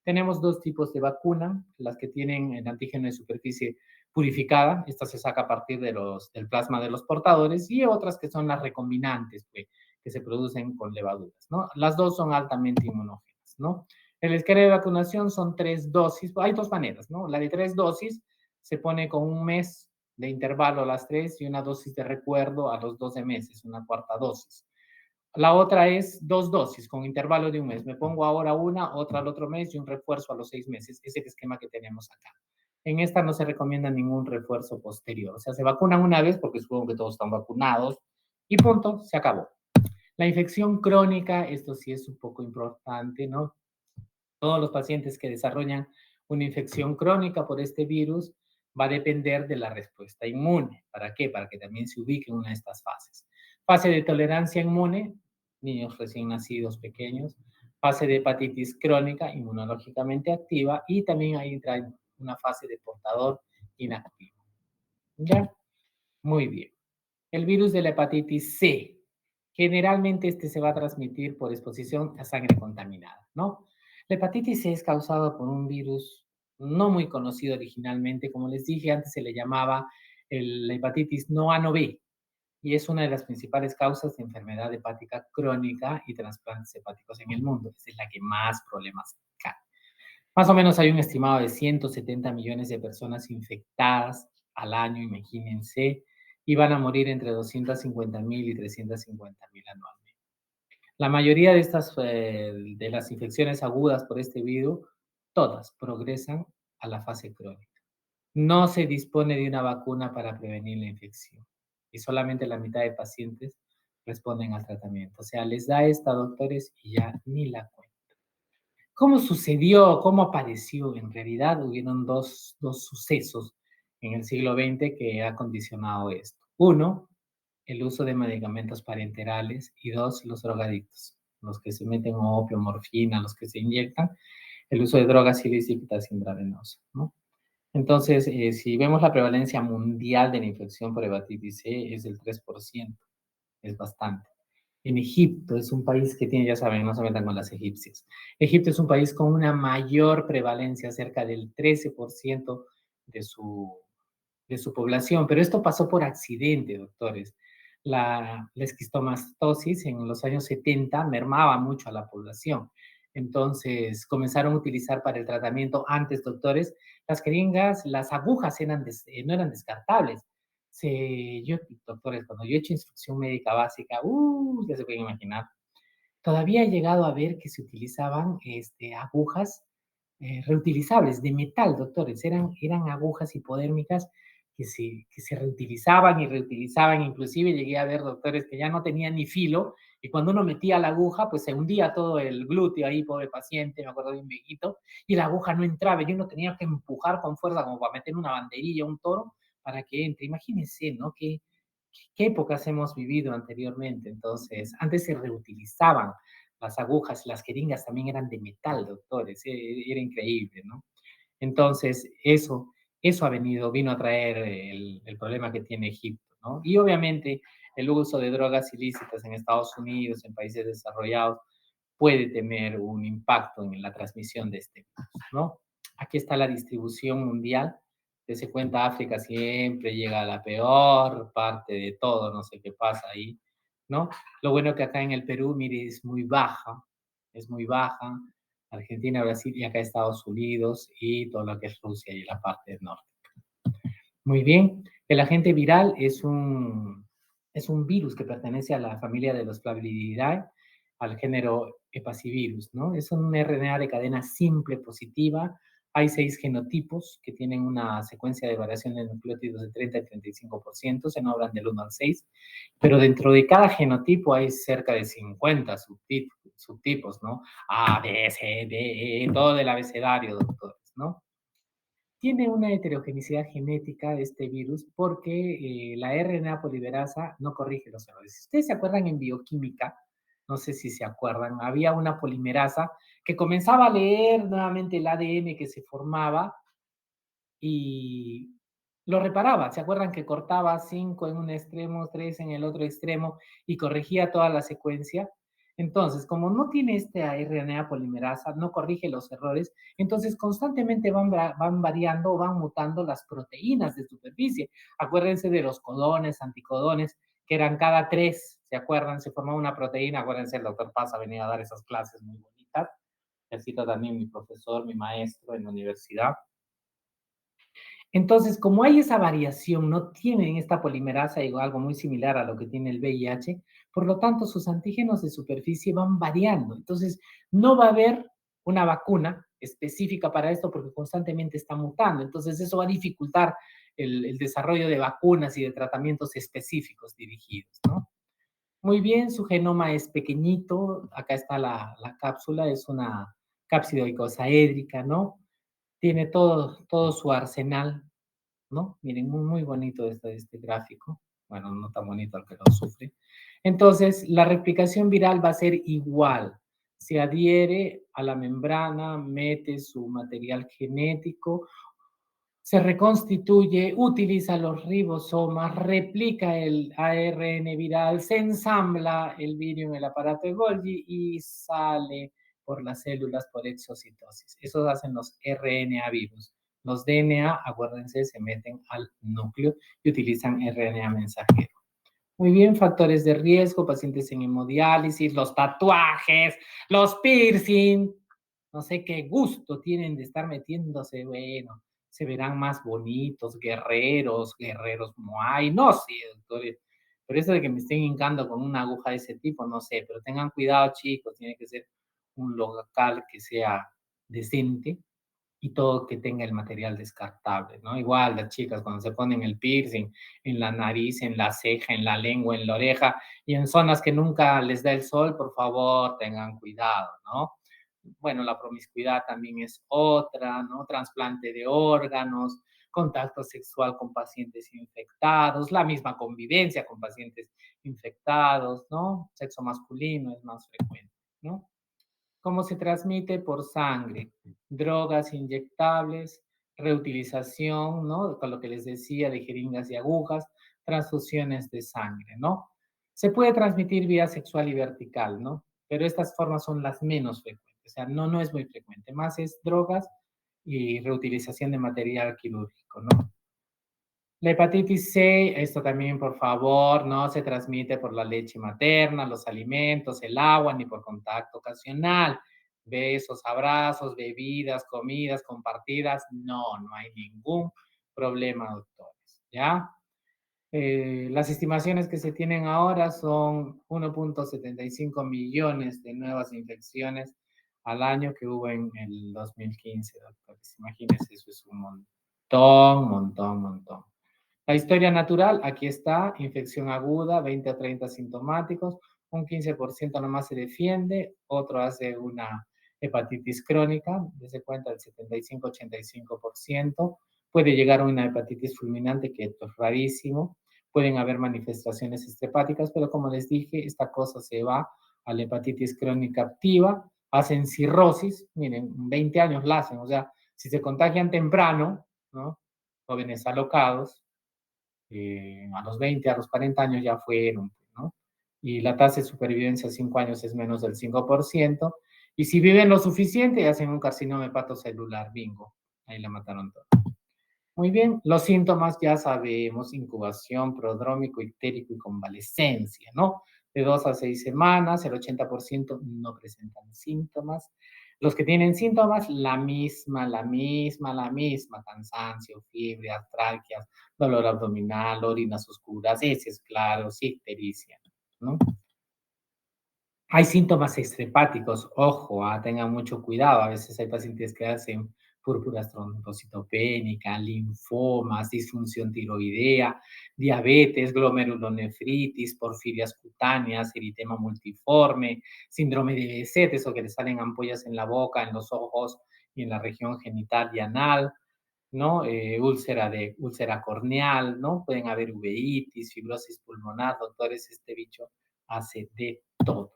Tenemos dos tipos de vacuna, las que tienen el antígeno de superficie purificada, esta se saca a partir del plasma de los portadores, y otras que son las recombinantes, que se producen con levaduras, ¿no? Las dos son altamente inmunógenas, ¿no? El esquema de vacunación son 3 dosis, hay dos maneras, ¿no? La de 3 dosis se pone con un mes de intervalo a las 3 y una dosis de recuerdo a los 12 meses, una cuarta dosis. La otra es 2 dosis con intervalo de un mes. Me pongo ahora una, otra al otro mes y un refuerzo a los 6 meses. Es el esquema que tenemos acá. En esta no se recomienda ningún refuerzo posterior. O sea, se vacunan una vez porque supongo que todos están vacunados y punto, se acabó. La infección crónica, esto sí es un poco importante, ¿no? Todos los pacientes que desarrollan una infección crónica por este virus va a depender de la respuesta inmune. ¿Para qué? Para que también se ubique en una de estas fases. Fase de tolerancia inmune, niños recién nacidos pequeños. Fase de hepatitis crónica, inmunológicamente activa. Y también ahí entra una fase de portador inactivo. ¿Ya? Muy bien. El virus de la hepatitis C. Generalmente este se va a transmitir por exposición a sangre contaminada, ¿no? La hepatitis C es causada por un virus no muy conocido originalmente. Como les dije, antes se le llamaba la hepatitis no A no B, y es una de las principales causas de enfermedad hepática crónica y trasplantes hepáticos en el mundo. Esa es la que más problemas cae. Más o menos hay un estimado de 170 millones de personas infectadas al año, imagínense, y van a morir entre 250.000 y 350.000 anualmente. La mayoría de de las infecciones agudas por este virus, todas progresan a la fase crónica. No se dispone de una vacuna para prevenir la infección y solamente la mitad de pacientes responden al tratamiento. O sea, les da esta, doctores, y ya ni la cuenta. ¿Cómo sucedió? ¿Cómo apareció? En realidad hubieron dos sucesos en el siglo XX que ha condicionado esto. Uno, el uso de medicamentos parenterales, y dos, los drogadictos, los que se meten opio, morfina, los que se inyectan, el uso de drogas ilícitas intravenosas, ¿no? Entonces, si vemos la prevalencia mundial de la infección por hepatitis C, es del 3%, es bastante. En Egipto es un país que tiene, ya saben, no se metan con las egipcias. Egipto es un país con una mayor prevalencia, cerca del 13% de de su población, pero esto pasó por accidente, doctores. La esquistomastosis en los años 70 mermaba mucho a la población. Entonces comenzaron a utilizar para el tratamiento antes, doctores, las jeringas, las agujas no eran descartables. Doctores, cuando yo he hecho instrucción médica básica, ya se pueden imaginar, todavía he llegado a ver que se utilizaban agujas reutilizables de metal, doctores. Eran agujas hipodérmicas que se reutilizaban y reutilizaban. Inclusive llegué a ver, doctores, que ya no tenían ni filo, y cuando uno metía la aguja, pues se hundía todo el glúteo ahí, pobre paciente, me acuerdo de un viejito, y la aguja no entraba, y uno tenía que empujar con fuerza como para meter una banderilla, un toro, para que entre. Imagínense, ¿no? ¿Qué épocas hemos vivido anteriormente? Entonces, antes se reutilizaban las agujas, las jeringas también eran de metal, doctores, era increíble, ¿no? Entonces, eso vino a traer el problema que tiene Egipto, ¿no? Y obviamente el uso de drogas ilícitas en Estados Unidos, en países desarrollados, puede tener un impacto en la transmisión de este virus, ¿no? Aquí está la distribución mundial. Desde cuenta, África siempre llega a la peor parte de todo, no sé qué pasa ahí, ¿no? Lo bueno que acá en el Perú, mire, es muy baja. Argentina, Brasil y acá Estados Unidos y todo lo que es Rusia y la parte del norte. Muy bien, el agente viral es un virus que pertenece a la familia de los Flaviviridae, al género Hepacivirus, ¿no? Es un RNA de cadena simple positiva. Hay 6 genotipos que tienen una secuencia de variación de nucleótidos de 30 al 35%, se nombran del 1 al 6, pero dentro de cada genotipo hay cerca de 50 subtipos, ¿no? A, B, C, D, E, todo el abecedario, doctores, ¿no? tiene una heterogeneidad genética de este virus porque la RNA polimerasa no corrige los errores. Si ustedes se acuerdan en bioquímica, no sé si se acuerdan, había una polimerasa que comenzaba a leer nuevamente el ADN que se formaba y lo reparaba. ¿Se acuerdan que cortaba 5 en un extremo, 3 en el otro extremo y corregía toda la secuencia? Entonces, como no tiene este RNA polimerasa, no corrige los errores, entonces constantemente van variando o van mutando las proteínas de superficie. Acuérdense de los codones, anticodones, que eran cada 3, ¿se acuerdan? Se formaba una proteína, acuérdense, el doctor Paz ha venido a dar esas clases muy bonitas. Cito también mi profesor, mi maestro en la universidad. Entonces, como hay esa variación, no tienen esta polimerasa, digo, algo muy similar a lo que tiene el VIH, por lo tanto, sus antígenos de superficie van variando. Entonces, no va a haber una vacuna específica para esto porque constantemente está mutando. Entonces, eso va a dificultar el desarrollo de vacunas y de tratamientos específicos dirigidos, ¿no? Muy bien, su genoma es pequeñito. Acá está la cápsula, es una cápsida icosaédrica, ¿no? Tiene todo su arsenal, ¿no? Miren, muy bonito este gráfico. Bueno, no tan bonito al que lo sufre. Entonces, la replicación viral va a ser igual. Se adhiere a la membrana, mete su material genético, se reconstituye, utiliza los ribosomas, replica el ARN viral, se ensambla el virus en el aparato de Golgi y sale por las células por exocitosis. Eso hacen los RNA virus. Los DNA, acuérdense, se meten al núcleo y utilizan RNA mensajero. Muy bien, factores de riesgo, pacientes en hemodiálisis, los tatuajes, los piercing, no sé qué gusto tienen de estar metiéndose, bueno, se verán más bonitos, guerreros Moai, no sé, doctores, pero eso de que me estén hincando con una aguja de ese tipo, no sé, pero tengan cuidado, chicos, tiene que ser un local que sea decente y todo que tenga el material descartable, ¿no? Igual las chicas cuando se ponen el piercing en la nariz, en la ceja, en la lengua, en la oreja y en zonas que nunca les da el sol, por favor, tengan cuidado, ¿no? Bueno, la promiscuidad también es otra, ¿no? Trasplante de órganos, contacto sexual con pacientes infectados, la misma convivencia con pacientes infectados, ¿no? Sexo masculino es más frecuente, ¿no? ¿Cómo se transmite? Por sangre, drogas inyectables, reutilización, ¿no? Con lo que les decía de jeringas y agujas, transfusiones de sangre, ¿no? Se puede transmitir vía sexual y vertical, ¿no? Pero estas formas son las menos frecuentes, o sea, no es muy frecuente, más es drogas y reutilización de material quirúrgico, ¿no? La hepatitis C, esto también, por favor, no se transmite por la leche materna, los alimentos, el agua, ni por contacto ocasional. Besos, abrazos, bebidas, comidas compartidas, no hay ningún problema, doctores, ¿ya? Las estimaciones que se tienen ahora son 1.75 millones de nuevas infecciones al año que hubo en el 2015, doctores. Imagínense, eso es un montón. La historia natural, aquí está, infección aguda, 20 a 30 sintomáticos, un 15% nomás se defiende, otro hace una hepatitis crónica, desde cuenta el 75-85%, puede llegar a una hepatitis fulminante, que esto es rarísimo, pueden haber manifestaciones estrepáticas, pero como les dije, esta cosa se va a la hepatitis crónica activa, hacen cirrosis, miren, 20 años la hacen, o sea, si se contagian temprano, ¿no? Jóvenes alocados, a los 20, a los 40 años ya fueron, ¿no? Y la tasa de supervivencia a 5 años es menos del 5%, y si viven lo suficiente, hacen un carcinoma hepatocelular, bingo, ahí la mataron toda. Muy bien, los síntomas ya sabemos, incubación, prodrómico, ictérico y convalescencia, ¿no? De 2 a 6 semanas, el 80% no presentan síntomas. Los que tienen síntomas, la misma, cansancio, fiebre, artralgias, dolor abdominal, orinas oscuras, heces claros, ictericia, ¿no? Hay síntomas extrahepáticos, ojo, tengan mucho cuidado. A veces hay pacientes que hacen púrpuras trombocitopénicas, linfomas, disfunción tiroidea, diabetes, glomerulonefritis, porfirias cutáneas, eritema multiforme, síndrome de Behçet, eso que le salen ampollas en la boca, en los ojos y en la región genital y anal. ¿no? Úlcera corneal, ¿no? Pueden haber uveitis, fibrosis pulmonar, doctores, este bicho hace de todo.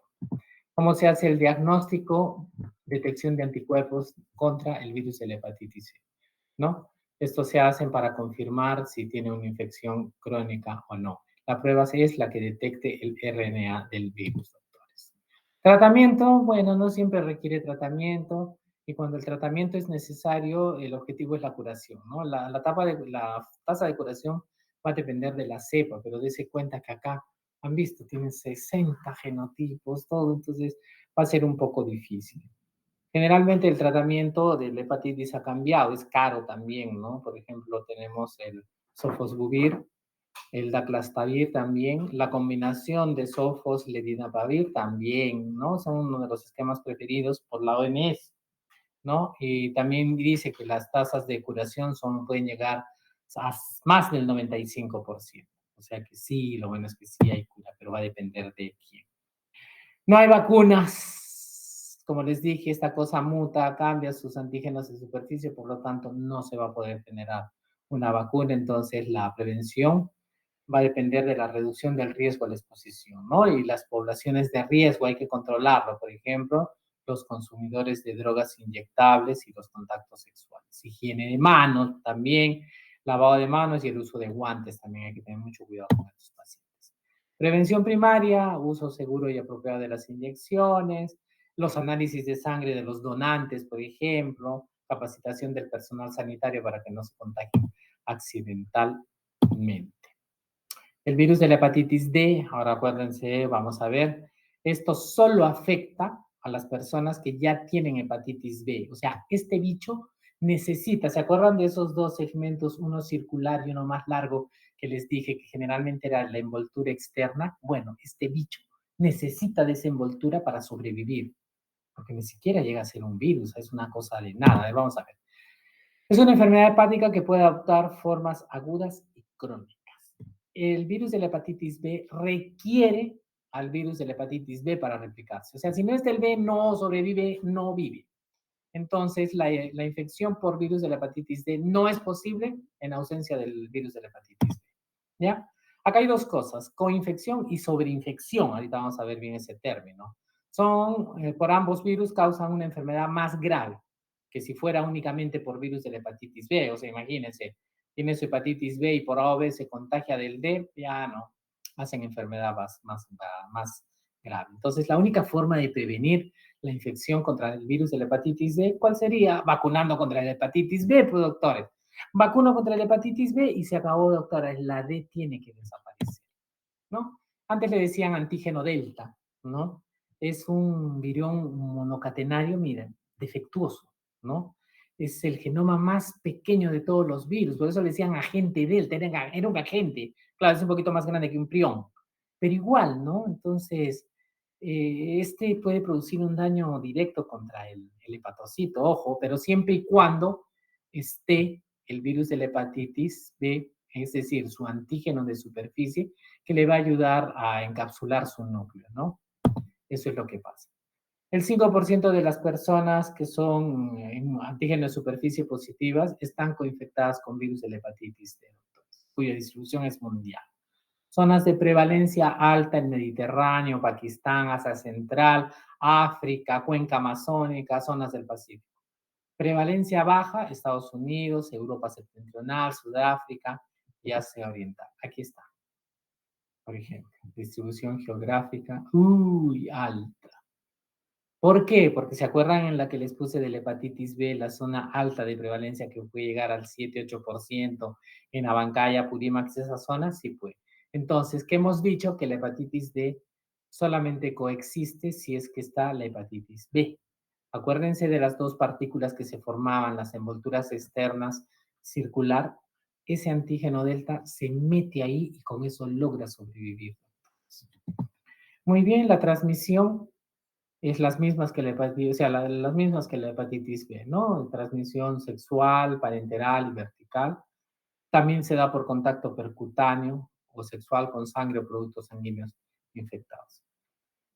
¿Cómo se hace el diagnóstico? Detección de anticuerpos contra el virus de la hepatitis C, ¿no? Estos se hacen para confirmar si tiene una infección crónica o no. La prueba es la que detecte el RNA del virus, doctores. Tratamiento, bueno, no siempre requiere tratamiento y cuando el tratamiento es necesario, el objetivo es la curación, ¿no? La tasa de curación va a depender de la cepa, pero dése cuenta que acá han visto, tienen 60 genotipos, todo, entonces va a ser un poco difícil. Generalmente el tratamiento de la hepatitis ha cambiado, es caro también, ¿no? Por ejemplo, tenemos el sofosbuvir, el daclastavir también, la combinación de sofos, ledinapavir también, ¿no? Son uno de los esquemas preferidos por la OMS, ¿no? Y también dice que las tasas de curación pueden llegar a más del 95%. O sea que sí, lo bueno es que sí hay cura, pero va a depender de quién. No hay vacunas. Como les dije, esta cosa muta, cambia sus antígenos de superficie, por lo tanto no se va a poder generar una vacuna. Entonces la prevención va a depender de la reducción del riesgo a la exposición, ¿no? Y las poblaciones de riesgo hay que controlarlo. Por ejemplo, los consumidores de drogas inyectables y los contactos sexuales. Higiene de manos también, lavado de manos y el uso de guantes también hay que tener mucho cuidado con estos pacientes. Prevención primaria, uso seguro y apropiado de las inyecciones, los análisis de sangre de los donantes, por ejemplo, capacitación del personal sanitario para que no se contagien accidentalmente. El virus de la hepatitis D, ahora acuérdense, vamos a ver, esto solo afecta a las personas que ya tienen hepatitis B. O sea, este bicho necesita, ¿se acuerdan de esos dos segmentos, uno circular y uno más largo que les dije que generalmente era la envoltura externa? Bueno, este bicho necesita de esa envoltura para sobrevivir, porque ni siquiera llega a ser un virus, es una cosa de nada. Vamos a ver. Es una enfermedad hepática que puede adoptar formas agudas y crónicas. El virus de la hepatitis B requiere al virus de la hepatitis B para replicarse. O sea, si no es del B, no sobrevive, no vive. Entonces, la infección por virus de la hepatitis D no es posible en ausencia del virus de la hepatitis B. ¿Ya? Acá hay dos cosas, coinfección y sobreinfección. Ahorita vamos a ver bien ese término. Por ambos virus causan una enfermedad más grave que si fuera únicamente por virus de la hepatitis B. O sea, imagínense, tiene su hepatitis B y por A o B se contagia del D, ya no, hacen enfermedad más grave. Entonces, la única forma de prevenir la infección contra el virus de la hepatitis B, ¿cuál sería? Vacunando contra la hepatitis B, pues doctores. Vacuno contra la hepatitis B y se acabó, doctora. La D tiene que desaparecer, ¿no? Antes le decían antígeno delta, ¿no? Es un virión monocatenario, miren, defectuoso, ¿no? Es el genoma más pequeño de todos los virus, por eso le decían agente delta, era un agente, claro, es un poquito más grande que un prión, pero igual, ¿no? Entonces, este puede producir un daño directo contra el hepatocito, ojo, pero siempre y cuando esté el virus de la hepatitis B, es decir, su antígeno de superficie, que le va a ayudar a encapsular su núcleo, ¿no? Eso es lo que pasa. El 5% de las personas que son antígenos de superficie positivas están coinfectadas con virus de la hepatitis D, cuya distribución es mundial. Zonas de prevalencia alta en Mediterráneo, Pakistán, Asia Central, África, cuenca amazónica, zonas del Pacífico. Prevalencia baja, Estados Unidos, Europa septentrional, Sudáfrica y Asia Oriental. Aquí está, por ejemplo, distribución geográfica, alta. ¿Por qué? Porque se acuerdan en la que les puse de la hepatitis B, la zona alta de prevalencia que puede llegar al 7-8% en Abancaya, Purímax, esa zona, sí puede. Entonces, ¿qué hemos dicho? Que la hepatitis D solamente coexiste si es que está la hepatitis B. Acuérdense de las dos partículas que se formaban, las envolturas externas circular. Ese antígeno delta se mete ahí y con eso logra sobrevivir. Muy bien, la transmisión es las mismas que la hepatitis, o sea, las mismas que la hepatitis B, ¿no? Transmisión sexual, parenteral y vertical. También se da por contacto percutáneo o sexual con sangre o productos sanguíneos infectados.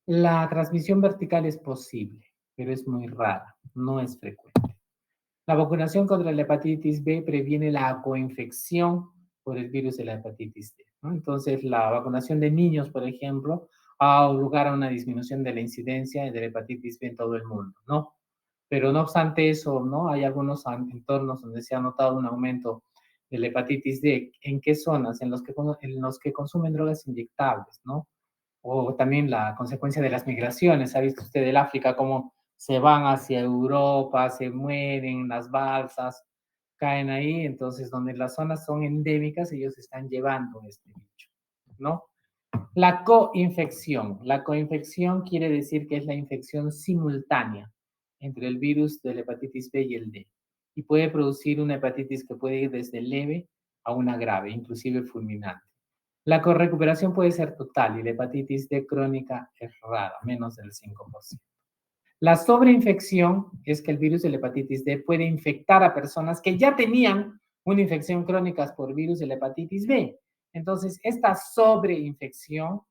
La transmisión vertical es posible, pero es muy rara, no es frecuente. La vacunación contra la hepatitis B previene la coinfección por el virus de la hepatitis D, ¿no? Entonces, la vacunación de niños, por ejemplo, ha dado lugar a una disminución de la incidencia de la hepatitis B en todo el mundo, ¿no? Pero no obstante eso, ¿no? Hay algunos entornos donde se ha notado un aumento de la hepatitis D. ¿En qué zonas? En los que consumen drogas inyectables, ¿no? O también la consecuencia de las migraciones. ¿Ha visto usted el África cómo se van hacia Europa, se mueren las balsas, caen ahí? Entonces, donde las zonas son endémicas, ellos están llevando este bicho, ¿no? La coinfección. La coinfección quiere decir que es la infección simultánea entre el virus de la hepatitis B y el D. Y puede producir una hepatitis que puede ir desde leve a una grave, inclusive fulminante. La recuperación puede ser total y la hepatitis D crónica es rara, menos del 5%. La sobreinfección es que el virus de la hepatitis D puede infectar a personas que ya tenían una infección crónica por virus de la hepatitis B. Entonces, esta sobreinfección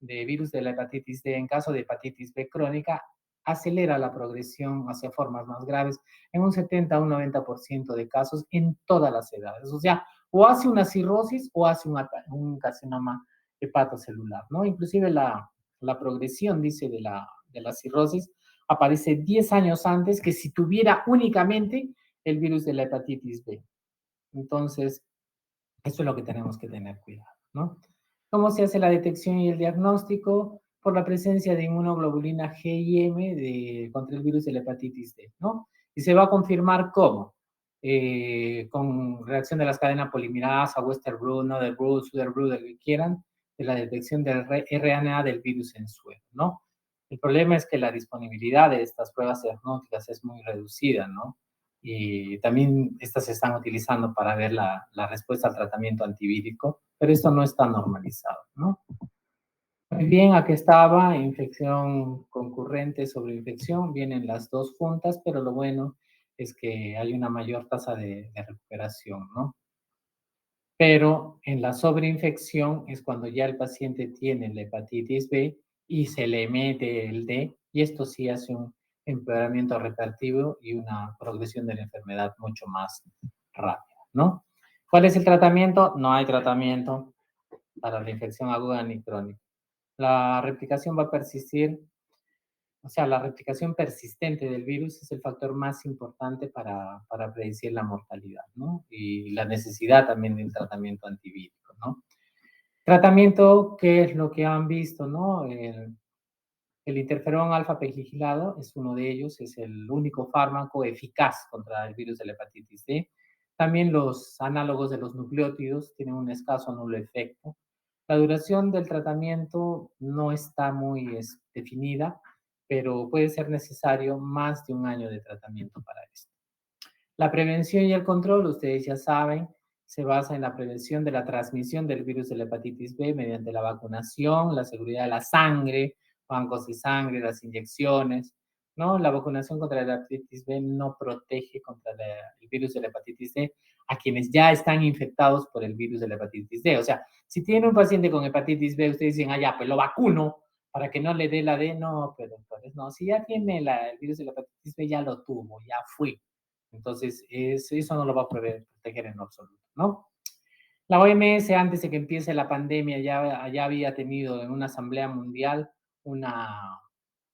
de virus de la hepatitis D en caso de hepatitis B crónica acelera la progresión hacia formas más graves en un 70 a un 90% de casos en todas las edades. O sea, o hace una cirrosis o hace un carcinoma hepatocelular, ¿no? Inclusive la progresión, dice, de la cirrosis aparece 10 años antes que si tuviera únicamente el virus de la hepatitis B. Entonces, eso es lo que tenemos que tener cuidado, ¿no? ¿Cómo se hace la detección y el diagnóstico? Por la presencia de inmunoglobulina G y M contra el virus de la hepatitis D, ¿no? Y se va a confirmar cómo. Con reacción de las cadenas polimerasa, Western blot, Northern blot, Southern blot, el que quieran, de la detección del RNA del virus en suero, ¿no? El problema es que la disponibilidad de estas pruebas diagnósticas es muy reducida, ¿no? Y también estas se están utilizando para ver la respuesta al tratamiento antivírico, pero esto no está normalizado, ¿no? Bien, aquí estaba, infección concurrente sobre infección, vienen las dos juntas, pero lo bueno es que hay una mayor tasa de recuperación, ¿no? Pero en la sobreinfección es cuando ya el paciente tiene la hepatitis B y se le mete el D, y esto sí hace un empeoramiento repartivo y una progresión de la enfermedad mucho más rápida, ¿no? ¿Cuál es el tratamiento? No hay tratamiento para la infección aguda ni crónica. La replicación va a persistir, o sea, la replicación persistente del virus es el factor más importante para predecir la mortalidad, ¿no? Y la necesidad también del tratamiento antivírico, ¿no? Tratamiento, ¿qué es lo que han visto, no? El interferón alfa pegilado es uno de ellos, es el único fármaco eficaz contra el virus de la hepatitis D. También los análogos de los nucleótidos tienen un escaso nulo efecto. La duración del tratamiento no está muy definida, pero puede ser necesario más de un año de tratamiento para esto. La prevención y el control, ustedes ya saben, se basa en la prevención de la transmisión del virus de la hepatitis B mediante la vacunación, la seguridad de la sangre, bancos de sangre, las inyecciones, ¿no? La vacunación contra la hepatitis B no protege contra el virus de la hepatitis D a quienes ya están infectados por el virus de la hepatitis D. O sea, si tiene un paciente con hepatitis B, ustedes dicen, ya, pues lo vacuno para que no le dé la D. No, pero entonces no, si ya tiene el virus de la hepatitis B, ya lo tuvo, ya fue. Entonces, eso no lo va a proteger en lo absoluto, ¿no? La OMS, antes de que empiece la pandemia, ya había tenido en una asamblea mundial una,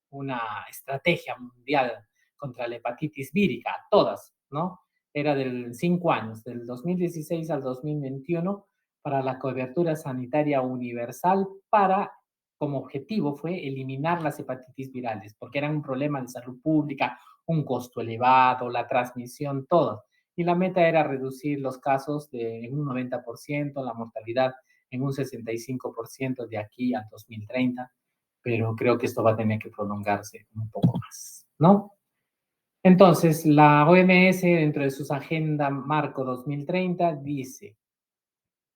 una estrategia mundial contra la hepatitis vírica, todas, ¿no? Era del 5 años, del 2016 al 2021, para la cobertura sanitaria universal para, como objetivo fue eliminar las hepatitis virales, porque eran un problema de salud pública, un costo elevado, la transmisión, todo. Y la meta era reducir los casos en un 90%, la mortalidad en un 65% de aquí al 2030, pero creo que esto va a tener que prolongarse un poco más, ¿no? Entonces, la OMS, dentro de sus Agenda Marco 2030, dice,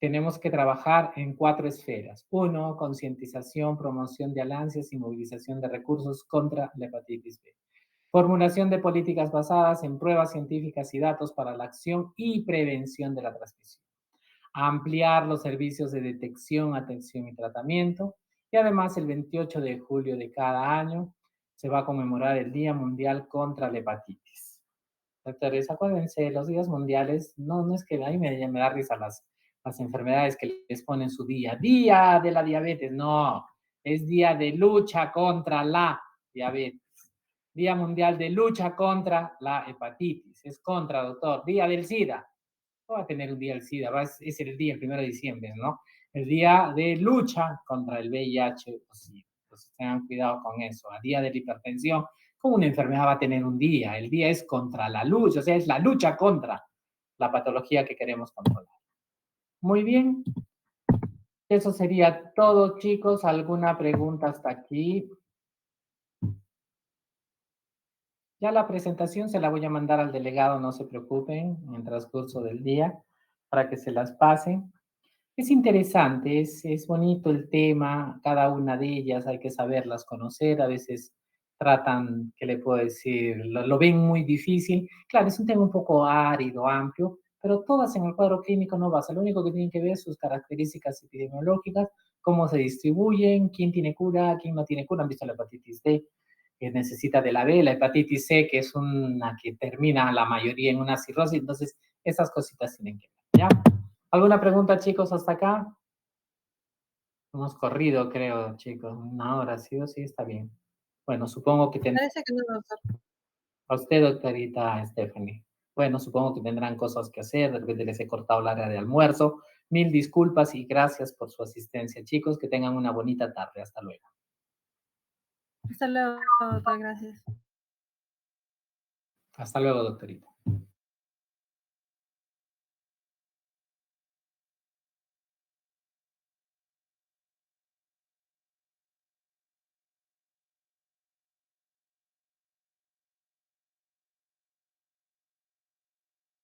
tenemos que trabajar en 4 esferas. 1, concientización, promoción de alianzas y movilización de recursos contra la hepatitis B. Formulación de políticas basadas en pruebas científicas y datos para la acción y prevención de la transmisión. Ampliar los servicios de detección, atención y tratamiento. Y además, el 28 de julio de cada año se va a conmemorar el Día Mundial contra la Hepatitis. Doctores, acuérdense, los días mundiales, no es que a mí me da risa las enfermedades que les ponen su día. Día de la diabetes, no, es día de lucha contra la diabetes. Día mundial de lucha contra la hepatitis. Es contra, doctor. Día del SIDA. No va a tener un día del SIDA, es el día, el 1 de diciembre, ¿no? El día de lucha contra el VIH o SIDA. Entonces tengan cuidado con eso. A día de la hipertensión, ¿cómo una enfermedad va a tener un día? El día es contra la lucha, o sea, es la lucha contra la patología que queremos controlar. Muy bien. Eso sería todo, chicos. ¿Alguna pregunta hasta aquí? Ya la presentación se la voy a mandar al delegado, no se preocupen, en el transcurso del día, para que se las pasen. Es interesante, es bonito el tema, cada una de ellas hay que saberlas conocer, a veces tratan, ¿qué le puedo decir? Lo ven muy difícil. Claro, es un tema un poco árido, amplio, pero todas en el cuadro clínico no basa. Lo único que tienen que ver es sus características epidemiológicas, cómo se distribuyen, quién tiene cura, quién no tiene cura. Han visto la hepatitis D, que necesita de la B, la hepatitis C, que es una que termina la mayoría en una cirrosis. Entonces, esas cositas tienen que ver, ¿ya? ¿Alguna pregunta, chicos, hasta acá? Hemos corrido, creo, chicos. 1 hora, sí o sí, está bien. Bueno, supongo que tendrán... Parece que no, doctor. A usted, doctorita Stephanie. Bueno, supongo que tendrán cosas que hacer. De repente les he cortado la hora de almuerzo. Mil disculpas y gracias por su asistencia, chicos. Que tengan una bonita tarde. Hasta luego. Hasta luego, doctor. Gracias. Hasta luego, doctorita.